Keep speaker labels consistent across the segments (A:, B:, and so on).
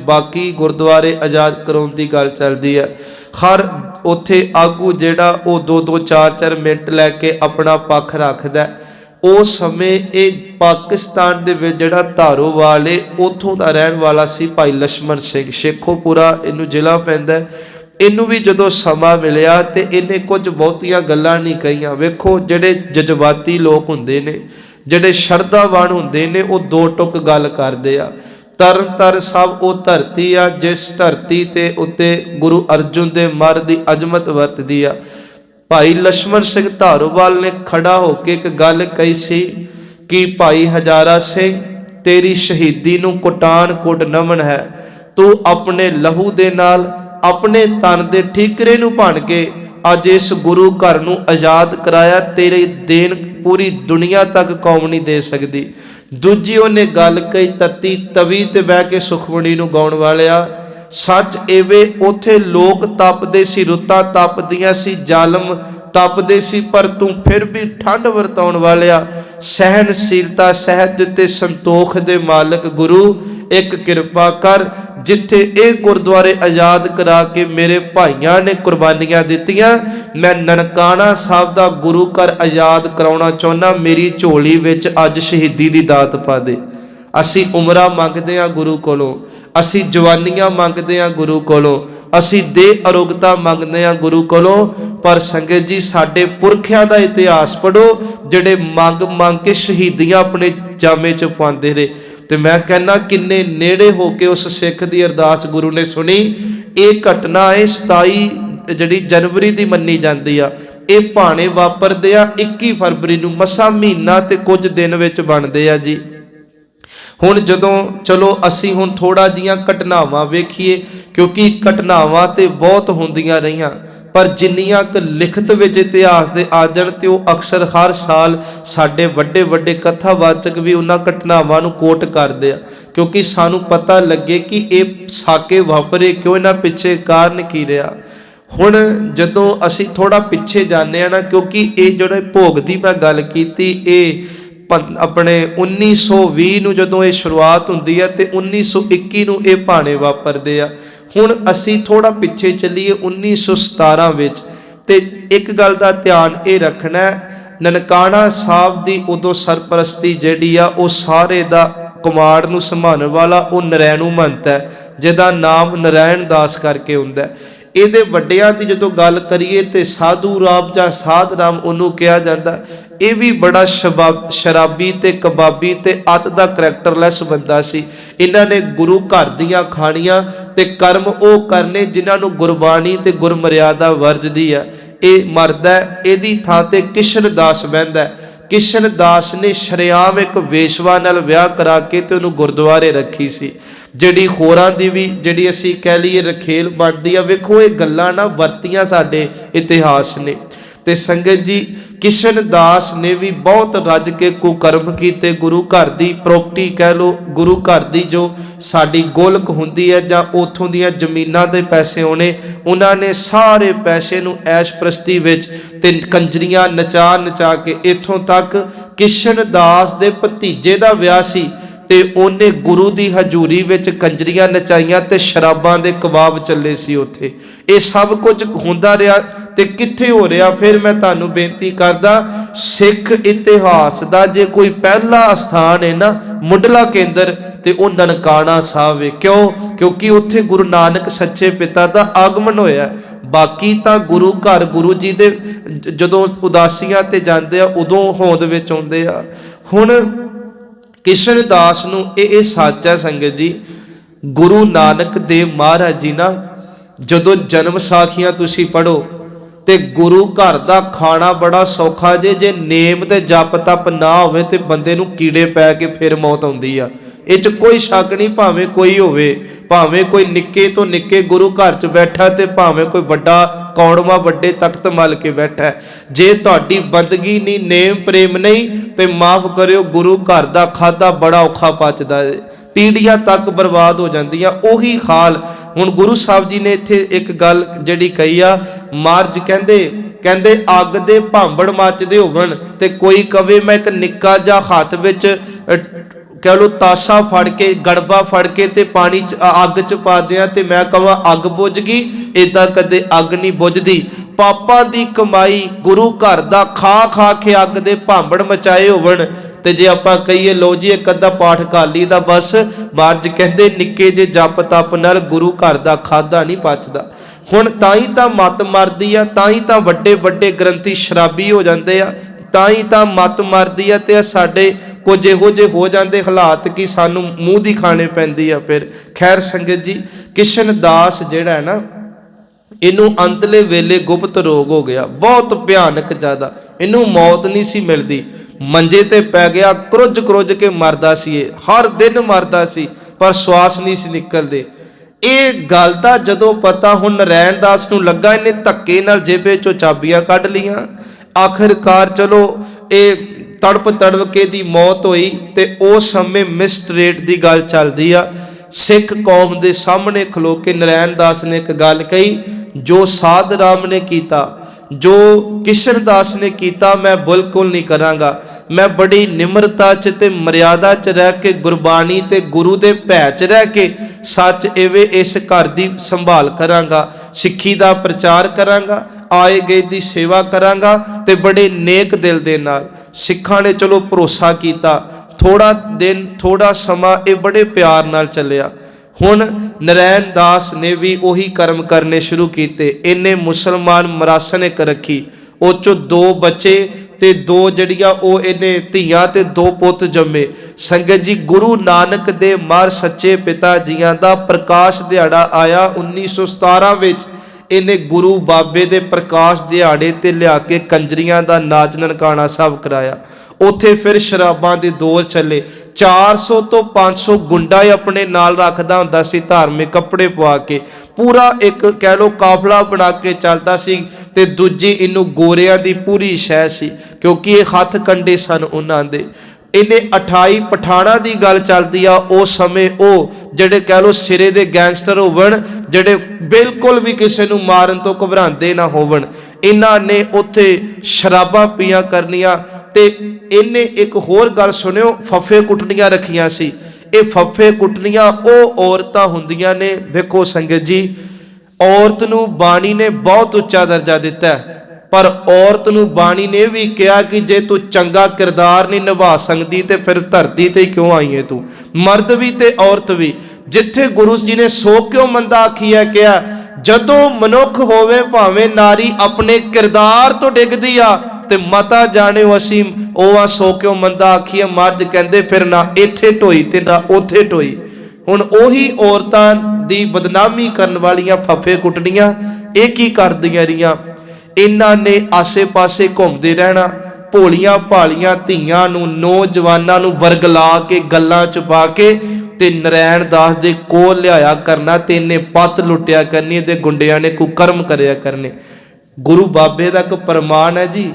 A: बाकी गुरुद्वारे आज़ाद कराउण दी गल चलदी है। हर उत्थे आगू जिहड़ा वो 2-2 4-4 मिनट लैके अपना पक्ष रखदा। उस समय ये पाकिस्तान दे विच जिहड़ा धारोवाल है उत्थों दा रहण वाला सी भाई लक्ष्मण सिंह, शेखोपुरा इनू जिला पैंदा। इनू भी जदों समा मिलिया तो इन्हें कुछ बहुतियां गल्लां नहीं कहियां। वेखो जिहड़े जज्बाती लोग हुंदे ने, जिहड़े शरधावान हुंदे ने, वो 2 टुक गल करदे आ। तरन तारण साहब वो धरती आ जिस धरती ते उत्ते गुरु अर्जुन दे मर दी अजमत वरतदी आ। भाई लक्ष्मण सिंह धारोवाल ने खड़ा होके एक गल कही सी कि भाई हजारा सिंह तेरी शहीदी नूं कोटान कोट नमन है। तू अपने लहू दे नाल अपने तन दे ठीकरे नूं भन के अज इस गुरु घर नूं आज़ाद कराया। तेरे देन पूरी दुनिया तक कौम नहीं दे सकती। दूजी उन्हें गल कही तत्ती तवी ते बह के सुखमणी नूं गाउण वालिया, सच एवे उथे लोग तपदे सी, रुत्तां तपदियां सी, जालम तपदे सी, पर तू फिर भी ठंड वरताउण वालिया सहनशीलता सहज ते संतोख दे मालिक गुरु एक किरपा कर। जिथे ये गुरुद्वारे आज़ाद करा के मेरे भाइयों ने कुर्बानियां दित्तियां, मैं ननकाना साहब दा गुरु घर आज़ाद कराउणा चाहुंदा। मेरी झोली विच अज शहीदी दी दात पा दे। असी उमरां मंगदे हां गुरु कोलों, असी जवानियां मंगदे हां गुरु कोलों, असी दे अरोगता मंगदे हां गुरु कोलों, पर संगत जी साडे पुरखियां दा इतिहास पढ़ो जिहड़े मंग मंग के शहीदियां अपने जामे च पांदे रहे। तो मैं कहना किन्ने नेड़े होके उस सिख की अरदास गुरु ने सुनी। ये घटना है 27 जी जनवरी की मनी जाती आ। ये भाणे वापरदे आ 21 फरवरी नूं, मसा महीना ते कुछ दिन विच बनदे आ जी। हुण जदों चलो असी हुण थोड़ा जिहियां घटनावां वेखीए, क्योंकि घटनावां ते बहुत हुंदियां रहियां, पर जिन्नियां क लिखत विच इतिहास दे आ जाण ते वो अक्सर हर साल साडे वड्डे वड्डे कथावाचक भी उन्हां घटनावां नूं कोट करदे आ, क्योंकि सानूं पता लगे कि ये साके वापरे क्यों, इन्हां पिछे कारण की रहा। हुण जदों असी थोड़ा पिछे जाने आ ना, क्योंकि ये जिहड़े भोग दी मैं गल कीती ये अपने 1920 नूं जदों ये शुरुआत हुंदी है ते 1921 नूं ये भाणे वापरदे आ। हुण असी थोड़ा पिछे चलीए 1917 विच, ते एक गल दा ध्यान ये रखना है, ननकाना साहब दी उदों सरपरस्ती जिहड़ी आ वो सारे दा कुमार नूं संभालण वाला वो नरैणू महंत है, जिहदा नाम नारायण दास करके हुंदा है। ਇਹਦੇ ਵੱਡਿਆਂ ਦੀ ਜਦੋਂ ਗੱਲ ਕਰੀਏ ਤੇ ਸਾਧੂ ਰਾਮ ਜਾਂ ਸਾਧ ਰਾਮ ਉਹਨੂੰ ਕਿਹਾ ਜਾਂਦਾ। ਇਹ ਵੀ ਬੜਾ ਸ਼ਰਾਬੀ ਤੇ ਕਬਾਬੀ ਤੇ ਅੱਤ ਦਾ ਕਰੈਕਟਰਲੈਸ ਬੰਦਾ ਸੀ। ਇਹਨਾਂ ਨੇ ਗੁਰੂ ਘਰ ਦੀਆਂ ਖਾਣੀਆਂ ਤੇ ਕਰਮ ਉਹ ਕਰਨੇ ਜਿਨ੍ਹਾਂ ਨੂੰ ਗੁਰਬਾਣੀ ਤੇ ਗੁਰਮਰਿਆਦਾ ਵਰਜਦੀ ਆ। ਇਹ ਮਰਦਾ, ਇਹਦੀ ਥਾਂ ਤੇ ਕਿਸ਼ਨ ਦਾਸ ਬਹਿੰਦਾ। किशन दास ने शरेआम एक वेशवा नाल विआह करा के ते उहनूं गुरुद्वारे रखी सी, जिहड़ी होरां दी भी जिहड़ी असीं कह लईए रखेल बनदी आ। वेखो ये गल्लां ना वरतियां साडे इतिहास ने। ते संगत जी किशन दास ने भी बहुत रज के कुकर्म कीते। गुरु घर दी प्रॉपर्टी कह लो, गुरु घर दी जो साडी गोलक हुंदी है जां उत्थों दीयां जमीनां दे पैसे होने, उन्हां ने सारे पैसे नूं ऐश प्रस्ती विच ते कंजरियां नचा नचा के इत्थों तक किशन दास दे भतीजे दा विआह सी ते ओने गुरु दी हजूरी विच कंजरियां नचाइयां ते शराबां दे कबाब चले सी उत्थे। ये सब कुछ हुंदा रहा ते कित्थे हो रहा। फिर मैं तुहानूं बेनती करदा, सिख इतिहास दा जे कोई पहला स्थान है ना, मुढ़ला केंद्र ते वो ननकाना साहब है। क्यों? क्योंकि उत्थे गुरु नानक सच्चे पिता दा आगमन होया। बाकी तां गुरु घर गुरु जी दे जदों उदासियां ते जांदे आ उदों होंद विच आउंदे आ। हुण किशन दास नूं ये सच है संगत जी, गुरु नानक देव महाराज जी ना जदों जन्म साखियां तुसीं पढ़ो ते गुरु घर दा खाना बड़ा सौखा जे नेम ते जप तप ना होवे ते बंदे नूं कीड़े पै के फिर मौत आउंदी आ। इह च कोई शक नहीं, भावें कोई होवे, भावें कोई निक्के तो निक्के गुरु घर च बैठा ते भावें कोई वड्डा कौड़वा वड्डे तख्त मल के बैठा है। जे तुहाडी बंदगी नहीं, नेम प्रेम नहीं ते माफ करियो गुरु घर दा खाधा बड़ा औखा पचदा है, पीढ़ियां तक बर्बाद हो जांदियां। ओही हाल हुण गुरु साहब जी ने इत्थे एक गल जिहड़ी कही आ, मार्ज कहंदे अग दे भांबड़ मचदे होवन ते कोई कवे मैं एक निक्का जिहा हत्थ विच कह लो ताशा फड़ के गड़बा फड़ के ते पानी अग च पा दियां ते मैं कहां अग बुझ गई, इदां कदे अग नहीं बुझदी। पापां दी कमाई गुरु घर दा खा खा के अग दे भांबड़ मचाए होवन ते जे आपां कहीए लो जी एक अद्धा पाठ कर ली दा बस, महाराज कहंदे निक्के जे जप तप नाल गुरु घर दा खादा नहीं पचदा। हुण ताई तां मत मरदी आ, ताई तां वड्डे वड्डे ग्रंथी शराबी हो जांदे आ, ताई तां मत मरदी आ ते साडे कुछ इहो जे हो जाते हालात कि सानू मूँह दी खाने पैंदी आ। फिर खैर संगत जी, किशन दास जिहड़ा है ना, इनू अंतले वेले गुप्त रोग हो गया, बहुत भयानक ज़्यादा, इनू मौत नहीं सी मिलती, मंजे ते पै गया, क्रुज क्रुज के मरदा सी, हर दिन मरदा सी पर श्वास नहीं सी निकलते। ये गल दा जदों पता हुण नरैण दास नूं लगा, इन्हें धक्के नाल जेबे चों चाबियां कढ लियां, आखिरकार चलो ये तड़प तड़पके दी मौत हुई। ते उस समय मिसट्रेट दी गल चलदी आ, सिख कौम दे सामने खलो के नरैण दास ने एक गल कही, जो साध राम ने कीता, जो किशन दास ने कीता, मैं बिल्कुल नहीं करांगा। मैं बड़ी निमरता च ते मर्यादा च रह के गुरबाणी ते गुरु दे भै च रह के सच एवे इस घर दी संभाल करांगा, सिੱਖੀ दा प्रचार करांगा, आए गए दी सेवा करांगा ते बड़े नेक दिल दे नाल। सिੱਖਾਂ ने चलो भरोसा कीता, थोड़ा दिन थोड़ा समा ये बड़े प्यार नाल चलिया। हुण नरैण दास ने भी उही कर्म करने शुरू किए। इन्हें मुसलमान मरासन एक रखी, उस चों 2 बच्चे ते 2 जड़ियां ओ इन्हें धीआं ते 2 पुत जम्मे। संगत जी, गुरु नानक दे मार सच्चे पिता जियां दा प्रकाश दिहाड़ा आया 1917 विच। इन्हें गुरु बाबे दे प्रकाश दिहाड़े ते लिया के कंजरियां दा नाच ननकाना सब कराया। उत्थे फिर शराबां दे दौर चले, 400 तो 500 गुंडा अपने नाल रखदा हुंदा सी, धार्मिक कपड़े पवा के पूरा एक कह लो काफला बना के चलता सी। ते दूजी इनू गोरियां दी पूरी शह सी, क्योंकि ये हथ कंडे सन उन्हां दे। इन्हें 28 पठाणा की गल चलती आ, उस समय वो जेडे कह लो सिरे दे गैंगस्टर होवन, जेडे बिल्कुल भी किसी नूं मारन तो घबराते ना होवन, इन्हां ने उत्थे शराबां पिया करनियां। ते इन्हें एक होर गल सुनियो, फफे कुटनियां रखियां सी। ये फफे कुटनियां ओ औरतां हुंदियां ने, देखो संगत जी, औरत नूं बाणी ने बहुत उच्चा दर्जा दिता है, पर औरत नूं बाणी ने भी कहा कि जे तू चंगा किरदार नहीं निभा सकती तो फिर धरती ते क्यों आई है तू। मर्द भी ते औरत भी, जिथे गुरु जी ने सो क्यों मंदा आखी है, क्या जदों मनुख होवे भावें नारी अपने किरदार तो डिगदी आ ते मता जाने असी ओह सो क्यों मंदा आखी है। मर्द कहंदे फिर ना इत्थे ढोई ते ना उत्थे ढोई। हुण ओही औरतां दी बदनामी करन वालियां फफे कुटनियां ये की करदियां रहियां, इन्हां ने आसे पासे घूमते रहना, भोलियां भालियां धीआं नूं नौजवानां नूं वरगला के गल्लां च पा के ते नरैण दास दे कोल लिआया करना, ते इन्हें पत लुटिया करनी ते गुंडियां ने कुकर्म करिया करने। गुरु बाबे दा एक प्रमाण है जी,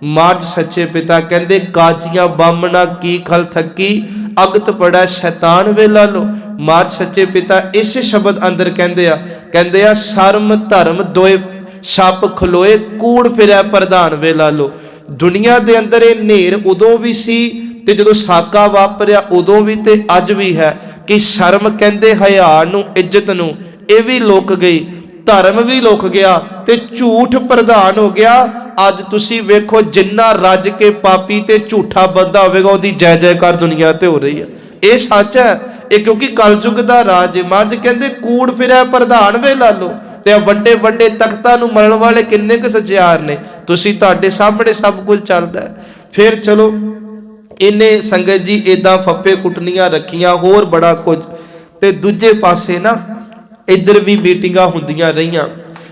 A: मार्ज सच्चे पिता कहंदे, काजियां बामना की खल थकी, अगत पड़ा शैतान वेला लो। मार्ज सच्चे पिता इस शब्द अंदर कहंदे आ शर्म धर्म दोए छप खलोए, कूड़ फिरै प्रधान वेला लो। दुनिया दे अंदर ये नेर उदों भी सी ते जदों साका वापरिया उदों भी ते अज भी है कि शर्म कहंदे हया नूं इज्जत नूं ये भी लुक गई, धर्म भी लुक गया ते झूठ प्रधान हो गया। अज तुसी वेखो जिन्ना रज के पापी ते झूठा बंदा होवेगा उहदी जय जयकार दुनिया ते हो रही है। ये सच है, ये क्योंकि कलयुग दा राज है। महाराज कहंदे कूड़ फिरै प्रधान वेला लो, ते वड्डे वड्डे तख्तां नूं मलण वाले किन्ने क सचियार ने, तुसी तुहाडे सामने सब कुछ चलदा है। फिर चलो इन्हें संगत जी इदां फप्पे कुटनियां रखियां, होर बड़ा कुछ। ते दूजे पासे ना इधर भी मीटिंगां हुंदियां रहियां,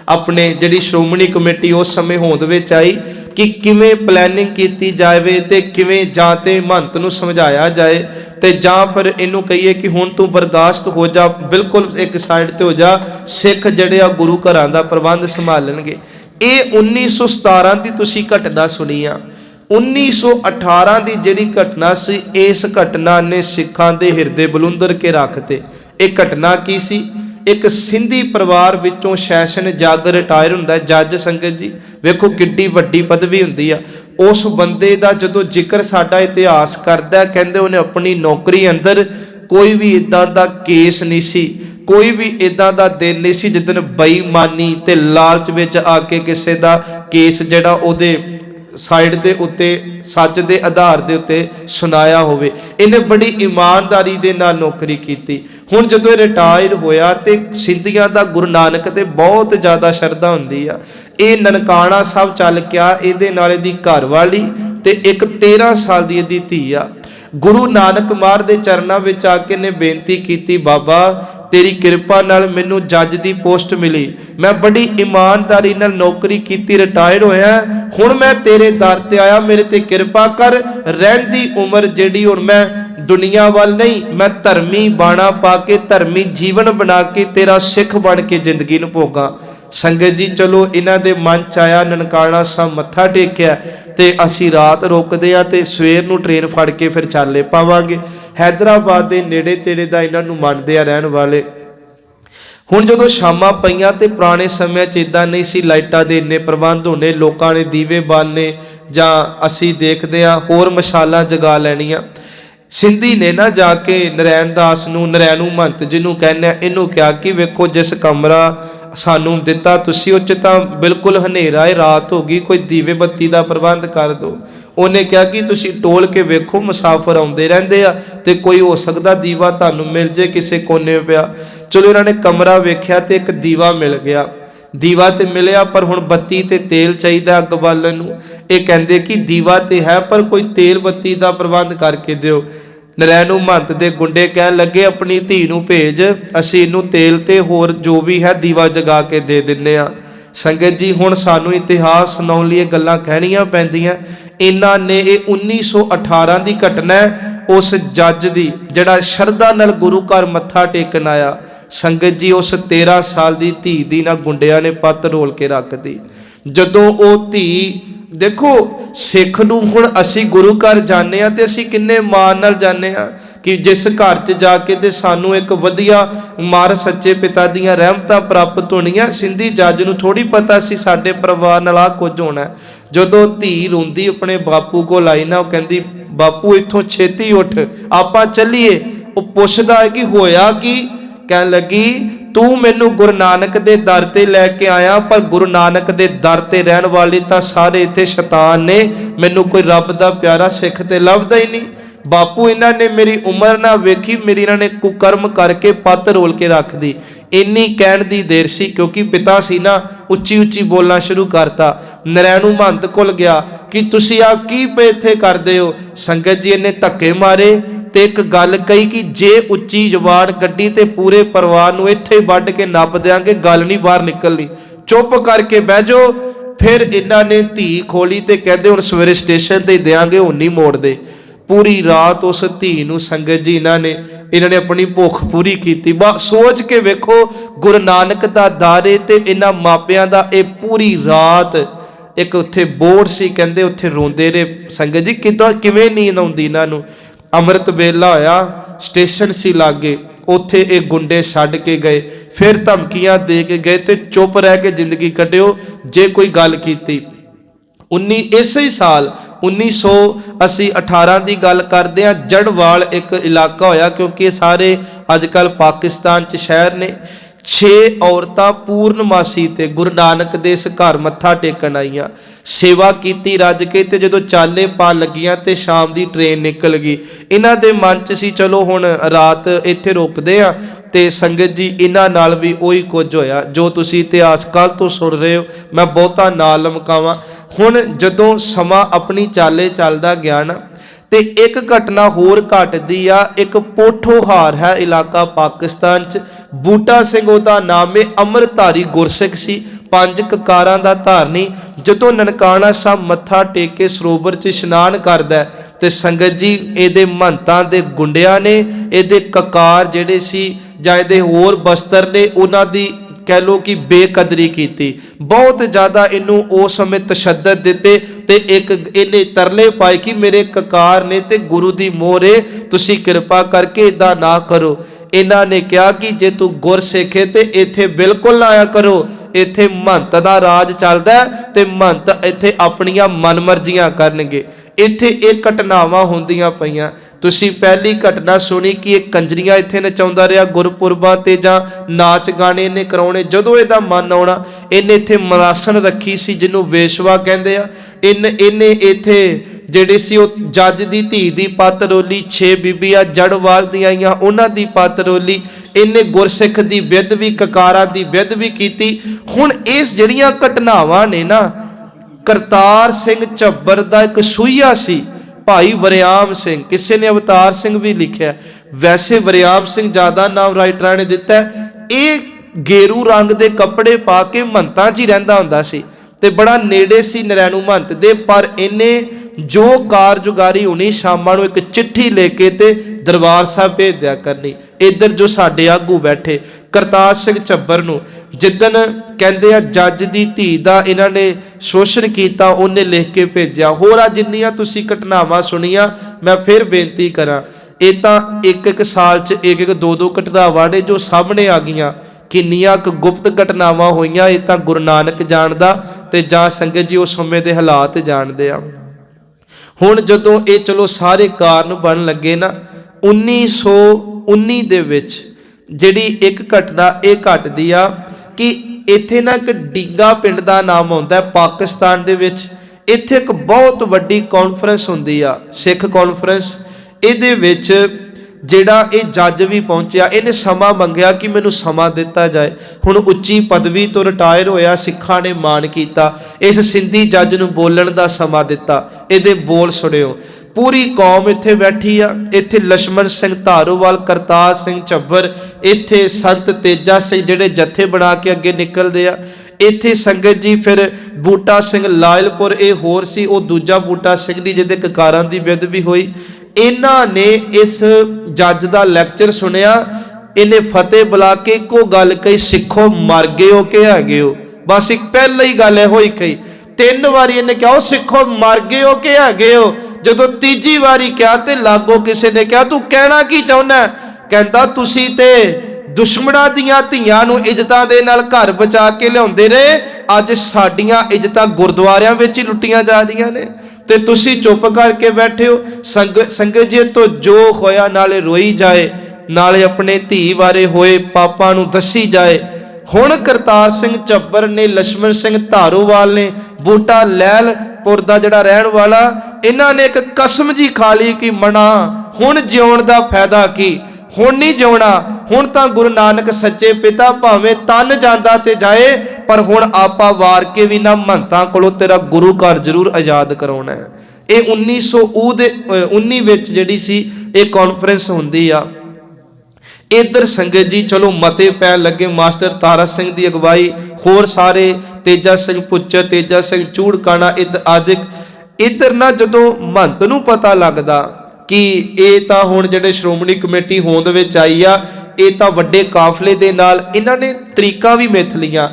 A: अपने जिहड़ी श्रोमणी कमेटी उस समय होंद विच आई कि किवें प्लैनिंग कीती जावे ते किवें जां ते महंत नूं समझाया जाए ते जां फिर इनू कहिए कि हुण तू बर्दाश्त हो जा, बिल्कुल एक साइड ते हो जा, सिख जिहड़े आ गुरु घरां दा प्रबंध संभालणगे। ये 1917 की तुसी घटना सुनी आ। 1918 की जिहड़ी घटना सी, इस घटना ने सिखां दे हिरदे बलुंदर के रखते। एक घटना की सी, एक सिंधी परिवार विचों सैशन जग रिटायर हुंदा जज। संगत जी वेखो किड्डी वड्डी पदवी हुंदी आ, उस बंदे का जदों जिक्र साडा इतिहास करदा, कहंदे उन्हें अपनी नौकरी अंदर कोई भी इदां दा केस नहीं सी, कोई भी इदां दा दिन नहीं सी जिदन बेईमानी ते लालच विच आके किसी दा केस जिहड़ा उहदे साइड दे उत्ते सच दे आधार दे उत्ते सुनाया होवे। इन्हें बड़ी ईमानदारी दे नाल नौकरी कीती। हुण जदों रिटायर होया ते सिंधियां दा गुरु नानक ते बहुत ज़्यादा शरधा हुंदी आ। ये ननकाना साहब चल के इहदे नाल इहदी घरवाली ते एक 13 साल दी इहदी धी आ। गुरु नानक मार दे चरनां विच आके ने बेनती कीती, बाबा तेरी किरपा नाल मैनू जज की पोस्ट मिली, मैं बड़ी ईमानदारी नाल नौकरी की, रिटायर होया, हुण मैं तेरे दर ते आया, मेरे ते किरपा कर, रहिंदी उम्र जिहड़ी हुण मैं दुनिया वाल नहीं, मैं धर्मी बाणा पा के धर्मी जीवन बना के तेरा सिख बन के जिंदगी नूं भोगां। संगत जी चलो इन्हां दे मन च आया, ननकाना साहब मत्था टेकिया ते असी रात रुकदे आ ते सवेर नूं ट्रेन फड़ के फिर चाले पावांगे। हैदराबाद के नेड़े तेड़े दा इन्हां नूं मनदे आ रहण वाले। हुण जदों शामां पईयां ते पुराने समय च इदां नहीं सी लाइटां दे इन्ने प्रबंध होने, लोकां ने दीवे बालने जां असी देखदे आ होर मशालां जगा लैणीਆਂ। सिंधी ने ना जाके नरैण दास नूं, नरैणू महंत जिन्हों कहने, इन्हूं कहा कि वेखो जिस कमरा सानू दिता तुसीं उच तां बिल्कुल हनेरा है, रात हो गई, कोई दीवे बत्ती का प्रबंध कर दो। उन्हें कहा कि तुसीं टोल के वेखो, मुसाफिर आउंदे रहिंदे आ ते कोई हो सकदा दीवा तुहानूं मिल जे किसी कोने पिया। चलो इन्होंने कमरा वेख्या ते एक दीवा मिल गया। दीवा तो मिलिया पर हुण बत्ती ते तेल चाहिए अग बालण नूं। ये कहंदे कि दीवा तो है पर कोई तेल बत्ती का प्रबंध करके दिओ। नरैणू महंत दे गुंडे कहन लगे अपनी धी नूं भेज, असीं इहनूं तेल ते होर जो भी है दीवा जगा के दे दिंदे आ। संगत जी हुण सानूं इतिहास सुणाउण लई गल्लां कहणीਆਂ पैंदियां। इन्हां ने ये 1918 की घटना है, उस जज की जिहड़ा शरधा नाल गुरु घर मत्था टेकन आया। संगत जी उस 13 साल की धी दी ना गुंडिया ने पत्त रोल के रख दी। जदों वो धी देखो सिख नूं हुण असीं गुरु घर जाने आ ते असीं किन्ने माण नाल जाने आ कि जिस घर च जाके ते सानूं एक वधिया मार सच्चे पिता दीयां रहमतां प्राप्त होणीਆਂ। सिंधी जज नूं थोड़ी पता सी साडे परिवार नाल आ कुछ होना। जदों धी रोंदी अपने बापू कोल आई ना, वो कहंदी बापू इत्थों छेती उठ आपां चलीए। वो पुछदा है कि होया की? कहन लगी तू मैनू गुरु नानक दे दर ते लैके आया, पर गुरु नानक दे दर ते रहन वाले तां सारे इत्थे शैतान ने, मैनू कोई रब दा प्यारा सिख ते लभदा ही नहीं। बापू इन्हां ने मेरी उम्र ना वेखी, मेरी इन्हां ने कुकर्म करके पत्त रोल के रख दी। इन्नी कहण दी देर सी क्योंकि पिता सी ना, उच्ची उच्ची बोलना शुरू करता। नरैणू महंत कोल गया कि तुसीं आ की पे इत्थे करदे हो। संगत जी इन्हें धक्के मारे ते एक गल कही कि जे उच्ची जबान कड्डी ते पूरे परिवार नूं इत्थे वड्ढ के नप देंगे, गल नहीं बाहर निकलनी, चुप करके बह जाओ। फिर इन्हां ने धी खोली ते कहते हुण सवेरे स्टेशन ते देंगे, हुण नहीं मोड़दे। पूरी रात उस धी नूं संगत जी इन्होंने अपनी भुख पूरी की। सोच के वेखो गुरु नानक दा दारे ते इन्हां मापियां दा ये पूरी रात एक उत्थे बोर्ड सी, कहंदे उत्थे रोंदे रहे। संगत जी किवें नींद आउंदी इन्हां नूं। अमृत वेला होया, स्टेशन सी लागे, उत्थे एक गुंडे छड्ड के गए, फिर धमकियां दे के गए ते चुप रह के जिंदगी कड्डिओ जे कोई गल कीती। इसे साल 1918 की गल करते हैं। जड़वाल एक इलाका होया, क्योंकि सारे अजकल पाकिस्तान च शहर ने। 6 औरतां पूर्णमासी ते गुरु नानक दे इस घर मत्था टेकन आईयां, सेवा कीती रज के, ते जदों चाले पा लगियां ते शाम दी ट्रेन निकल गई। इन्हां दे मन च सी चलो हुण रात इत्थे रोकदे आ। ते संगत जी इन्हां नाल भी उही कुछ होया जो तुसीं इतिहास कल तो सुन रहे हो। मैं बहुता ना लमकावां। हुण जदों समा अपनी चाले चलदा गया ना, ते एक घटना होर घटदी आ। एक पोठोहार है इलाका पाकिस्तान च, बूटा सिंह उहदा नाम है, अमरधारी गुरसिख सी, 5 ककारां दा धारनी। जदों ननकाना साहब मत्था टेक के सरोवर च इशनान करदा ते संगत जी इहदे महंतां दे गुंडियां ने इहदे ककार जिहड़े सी जां इहदे होर बस्तर ने उन्हां दी कह लो कि बेकदरी की। बहुत ज़्यादा इनू उस समय तशद्दद दिते ते एक इन्हें तरले पाए कि मेरे ककार ने ते गुरु दी मोहर है, तुसी कृपा करके इदा ना करो। इन्हां ने कहा कि जे तू गुर सिख है ते इत्थे बिल्कुल ना आया करो, इत्थे महंत दा राज चलदा ते महंत इत्थे अपनियां मनमर्जियां करनगे। इत्थे एक घटनावां हुंदियां पईयां। तुसी पहली घटना सुनी कि एक कंजरियां इत्थे नचाउंदा रहा गुरपुरबां ते जां नाच गाने इहने कराउणे। जदों इहदा मन आउणा इहने इत्थे मरासण रखी सी जिन्नू वेशवा कहंदे आ। इन्ने इत्थे ਜਿਹੜੀ ਸੀ ਉਹ ਜੱਜ ਦੀ ਧੀ ਦੀ ਪੱਤ ਰੋਲੀ, 6 ਬੀਬੀਆਂ ਜੜਵਾਲ ਦੀਆਂ ਆਈਆਂ ਉਹਨਾਂ ਦੀ ਪੱਤ ਰੋਲੀ। ਇਹਨੇ ਗੁਰਸਿੱਖ ਦੀ ਵਿਧ ਵੀ, ਕਕਾਰਾਂ ਦੀ ਵਿਧ ਵੀ ਕੀਤੀ। ਹੁਣ ਇਸ ਜਿਹੜੀਆਂ ਘਟਨਾਵਾਂ ਨੇ ਨਾ, ਕਰਤਾਰ ਸਿੰਘ ਝੱਬਰ ਦਾ ਇੱਕ ਸੂਈਆ ਸੀ ਭਾਈ ਵਰਿਆਮ ਸਿੰਘ, ਕਿਸੇ ਨੇ ਅਵਤਾਰ ਸਿੰਘ ਵੀ ਲਿਖਿਆ, ਵੈਸੇ ਵਰਿਆਮ ਸਿੰਘ ਜ਼ਿਆਦਾ ਨਾਮ ਰਾਈਟਰਾਂ ਨੇ ਦਿੱਤਾ। ਇਹ ਗੇਰੂ ਰੰਗ ਦੇ ਕੱਪੜੇ ਪਾ ਕੇ ਮਹੰਤਾਂ 'ਚ ਹੀ ਰਹਿੰਦਾ ਹੁੰਦਾ ਸੀ ਤੇ ਬੜਾ ਨੇੜੇ ਸੀ ਨਰੈਣੂ ਮਹੰਤ ਦੇ। ਪਰ ਇਹਨੇ ਜੋ ਕਾਰਜੁਗਾਰੀ ਹੋਣੀ ਸ਼ਾਮਾਂ ਨੂੰ ਇੱਕ ਚਿੱਠੀ ਲੈ ਕੇ ਤੇ ਦਰਬਾਰ ਸਾਹਿਬ ਭੇਜ ਦਿਆ ਕਰਨੀ। ਇੱਧਰ ਜੋ ਸਾਡੇ ਆਗੂ ਬੈਠੇ ਕਰਤਾਰ ਸਿੰਘ ਝੱਬਰ ਨੂੰ ਜਿੱਦਣ ਕਹਿੰਦੇ ਆ ਜੱਜ ਦੀ ਧੀ ਦਾ ਇਹਨਾਂ ਨੇ ਸ਼ੋਸ਼ਣ ਕੀਤਾ, ਉਹਨੇ ਲਿਖ ਕੇ ਭੇਜਿਆ। ਹੋਰ ਆ ਜਿੰਨੀਆਂ ਤੁਸੀਂ ਘਟਨਾਵਾਂ ਸੁਣੀਆਂ, ਮੈਂ ਫਿਰ ਬੇਨਤੀ ਕਰਾਂ, ਇਹ ਤਾਂ ਇੱਕ ਸਾਲ 'ਚ ਇੱਕ ਦੋ ਘਟਨਾਵਾਂ ਨੇ ਜੋ ਸਾਹਮਣੇ ਆ ਗਈਆਂ। ਕਿੰਨੀਆਂ ਕੁ ਗੁਪਤ ਘਟਨਾਵਾਂ ਹੋਈਆਂ ਇਹ ਤਾਂ ਗੁਰੂ ਨਾਨਕ ਜਾਣਦਾ ਤੇ ਜਾਂ ਸੰਗਤ ਜੀ ਉਸ ਸਮੇਂ ਦੇ ਹਾਲਾਤ ਜਾਣਦੇ ਆ। ਹੁਣ ਜਦੋਂ ਇਹ ਚਲੋ ਸਾਰੇ ਕਾਰਨ ਬਣ ਲੱਗੇ ਨਾ, 1919 ਦੇ ਵਿੱਚ ਜਿਹੜੀ ਇੱਕ ਘਟਨਾ ਇਹ ਘਟਦੀ ਆ ਕਿ ਇੱਥੇ ਨਾ ਇੱਕ ਡੀਂਗਾ ਪਿੰਡ ਦਾ ਨਾਮ ਆਉਂਦਾ ਪਾਕਿਸਤਾਨ ਦੇ ਵਿੱਚ। ਇੱਥੇ ਇੱਕ ਬਹੁਤ ਵੱਡੀ ਕਾਨਫਰੰਸ ਹੁੰਦੀ ਆ, ਸਿੱਖ ਕਾਨਫਰੰਸ। ਇਹਦੇ ਵਿੱਚ ਜਿਹੜਾ ਇਹ ਜੱਜ ਵੀ ਪਹੁੰਚਿਆ, ਇਹਨੇ ਸਮਾਂ ਮੰਗਿਆ ਕਿ ਮੈਨੂੰ ਸਮਾਂ ਦਿੱਤਾ ਜਾਏ। ਹੁਣ ਉੱਚੀ ਪਦਵੀ ਤੋਂ ਰਿਟਾਇਰ ਹੋਇਆ, ਸਿੱਖਾਂ ਨੇ ਮਾਣ ਕੀਤਾ, ਇਸ ਸਿੰਧੀ ਜੱਜ ਨੂੰ ਬੋਲਣ ਦਾ ਸਮਾਂ ਦਿੱਤਾ। ਇਹਦੇ ਬੋਲ ਸੁਣਿਓ। ਪੂਰੀ ਕੌਮ ਇੱਥੇ ਬੈਠੀ ਆ। ਇੱਥੇ ਲਛਮਣ ਸਿੰਘ ਧਾਰੋਵਾਲ, ਕਰਤਾਰ ਸਿੰਘ ਝੱਬਰ, ਇੱਥੇ ਸੰਤ ਤੇਜਾ ਸਿੰਘ ਜਿਹੜੇ ਜੱਥੇ ਬਣਾ ਕੇ ਅੱਗੇ ਨਿਕਲਦੇ ਆ। ਇੱਥੇ ਸੰਗਤ ਜੀ ਫਿਰ ਬੂਟਾ ਸਿੰਘ ਲਾਇਲਪੁਰ, ਇਹ ਹੋਰ ਸੀ, ਉਹ ਦੂਜਾ ਬੂਟਾ ਸਿੰਘ ਦੀ ਜਿਹਦੇ ਕਕਾਰਾਂ ਦੀ ਵਿਧ ਵੀ ਹੋਈ। ਇਹਨਾਂ ਨੇ ਇਸ ਜੱਜ ਦਾ ਲੈਕਚਰ ਸੁਣਿਆ। ਇਹਨੇ ਫਤਿਹ ਬੁਲਾ ਕੇ ਇੱਕੋ ਗੱਲ ਕਹੀ, ਸਿੱਖੋ ਮਰ ਗਏ ਹੋ ਕਿ ਹੈਗੇ ਹੋ। ਬਸ ਇੱਕ ਪਹਿਲਾਂ ਹੀ ਗੱਲ ਇਹੋ ਹੀ ਕਹੀ। 3 ਵਾਰੀ ਇਹਨੇ ਕਿਹਾ, ਉਹ ਸਿੱਖੋ ਮਰ ਗਏ ਹੋ ਕਿ ਹੈਗੇ ਹੋ। ਜਦੋਂ ਤੀਜੀ ਵਾਰੀ ਕਿਹਾ ਤੇ ਲਾਗੋ ਕਿਸੇ ਨੇ ਕਿਹਾ, ਤੂੰ ਕਹਿਣਾ ਕੀ ਚਾਹੁੰਦਾ? ਕਹਿੰਦਾ ਤੁਸੀਂ ਤੇ ਦੁਸ਼ਮਣਾਂ ਦੀਆਂ ਧੀਆਂ ਨੂੰ ਇੱਜ਼ਤਾਂ ਦੇ ਨਾਲ ਘਰ ਬਚਾ ਕੇ ਲਿਆਉਂਦੇ ਰਹੇ, ਅੱਜ ਸਾਡੀਆਂ ਇੱਜ਼ਤਾਂ ਗੁਰਦੁਆਰਿਆਂ ਵਿੱਚ ਹੀ ਲੁੱਟੀਆਂ ਜਾ ਰਹੀਆਂ ਨੇ ਤੇ ਤੁਸੀਂ ਚੁੱਪ ਕਰਕੇ ਬੈਠੇ ਹੋ। ਸੰਗਤ ਜੀ ਤੋਂ ਜੋ ਹੋਇਆ ਨਾਲੇ ਰੋਈ ਜਾਏ, ਨਾਲੇ ਆਪਣੇ ਧੀ ਬਾਰੇ ਹੋਏ ਪਾਪਾਂ ਨੂੰ ਦੱਸੀ ਜਾਏ। ਹੁਣ ਕਰਤਾਰ ਸਿੰਘ ਝੱਬਰ ਨੇ, ਲਛਮਣ ਸਿੰਘ ਧਾਰੋਵਾਲ ਨੇ, ਬੂਟਾ ਲਹਿਲਪੁਰ ਦਾ ਜਿਹੜਾ ਰਹਿਣ ਵਾਲਾ, ਇਹਨਾਂ ਨੇ ਇੱਕ ਕਸਮ ਜੀ ਖਾ ਲਈ ਕਿ ਮਣਾ ਹੁਣ ਜਿਉਣ ਦਾ ਫਾਇਦਾ ਕੀ, ਹੁਣ ਨਹੀਂ ਜਿਉਣਾ। ਹੁਣ ਤਾਂ ਗੁਰੂ ਨਾਨਕ ਸੱਚੇ ਪਿਤਾ ਭਾਵੇਂ ਤਨ ਜਾਂਦਾ ਤੇ ਜਾਏ, ਪਰ ਹੁਣ ਆਪਾਂ ਵਾਰ ਕੇ ਵੀ ਨਾ ਮਹੰਤਾਂ ਕੋਲੋਂ ਤੇਰਾ ਗੁਰੂ ਘਰ ਜ਼ਰੂਰ ਆਜ਼ਾਦ ਕਰਾਉਣਾ ਹੈ। ਇਹ 1919 ਵਿੱਚ ਜਿਹੜੀ ਸੀ ਇਹ ਕਾਨਫਰੰਸ ਹੁੰਦੀ ਆ। ਇੱਧਰ ਸੰਗਤ ਜੀ ਚਲੋ ਮਤੇ ਪੈਣ ਲੱਗੇ। ਮਾਸਟਰ ਤਾਰਾ ਸਿੰਘ ਦੀ ਅਗਵਾਈ, ਹੋਰ ਸਾਰੇ, ਤੇਜਾ ਸਿੰਘ ਪੁੱਚਰ, ਤੇਜਾ ਸਿੰਘ ਚੂੜਕਾਣਾ ਆਦਿਕ। ਇੱਧਰ ਨਾ ਜਦੋਂ ਮਹੰਤ ਨੂੰ ਪਤਾ ਲੱਗਦਾ ਕਿ ਇਹ ਤਾਂ ਹੁਣ ਜਿਹੜੇ ਸ਼੍ਰੋਮਣੀ ਕਮੇਟੀ ਹੋਂਦ ਵਿੱਚ ਆਈ ਆ, ਇਹ ਤਾਂ ਵੱਡੇ ਕਾਫਲੇ ਦੇ ਨਾਲ, ਇਹਨਾਂ ਨੇ ਤਰੀਕਾਂ ਵੀ ਮਿੱਥ ਲੀਆਂ।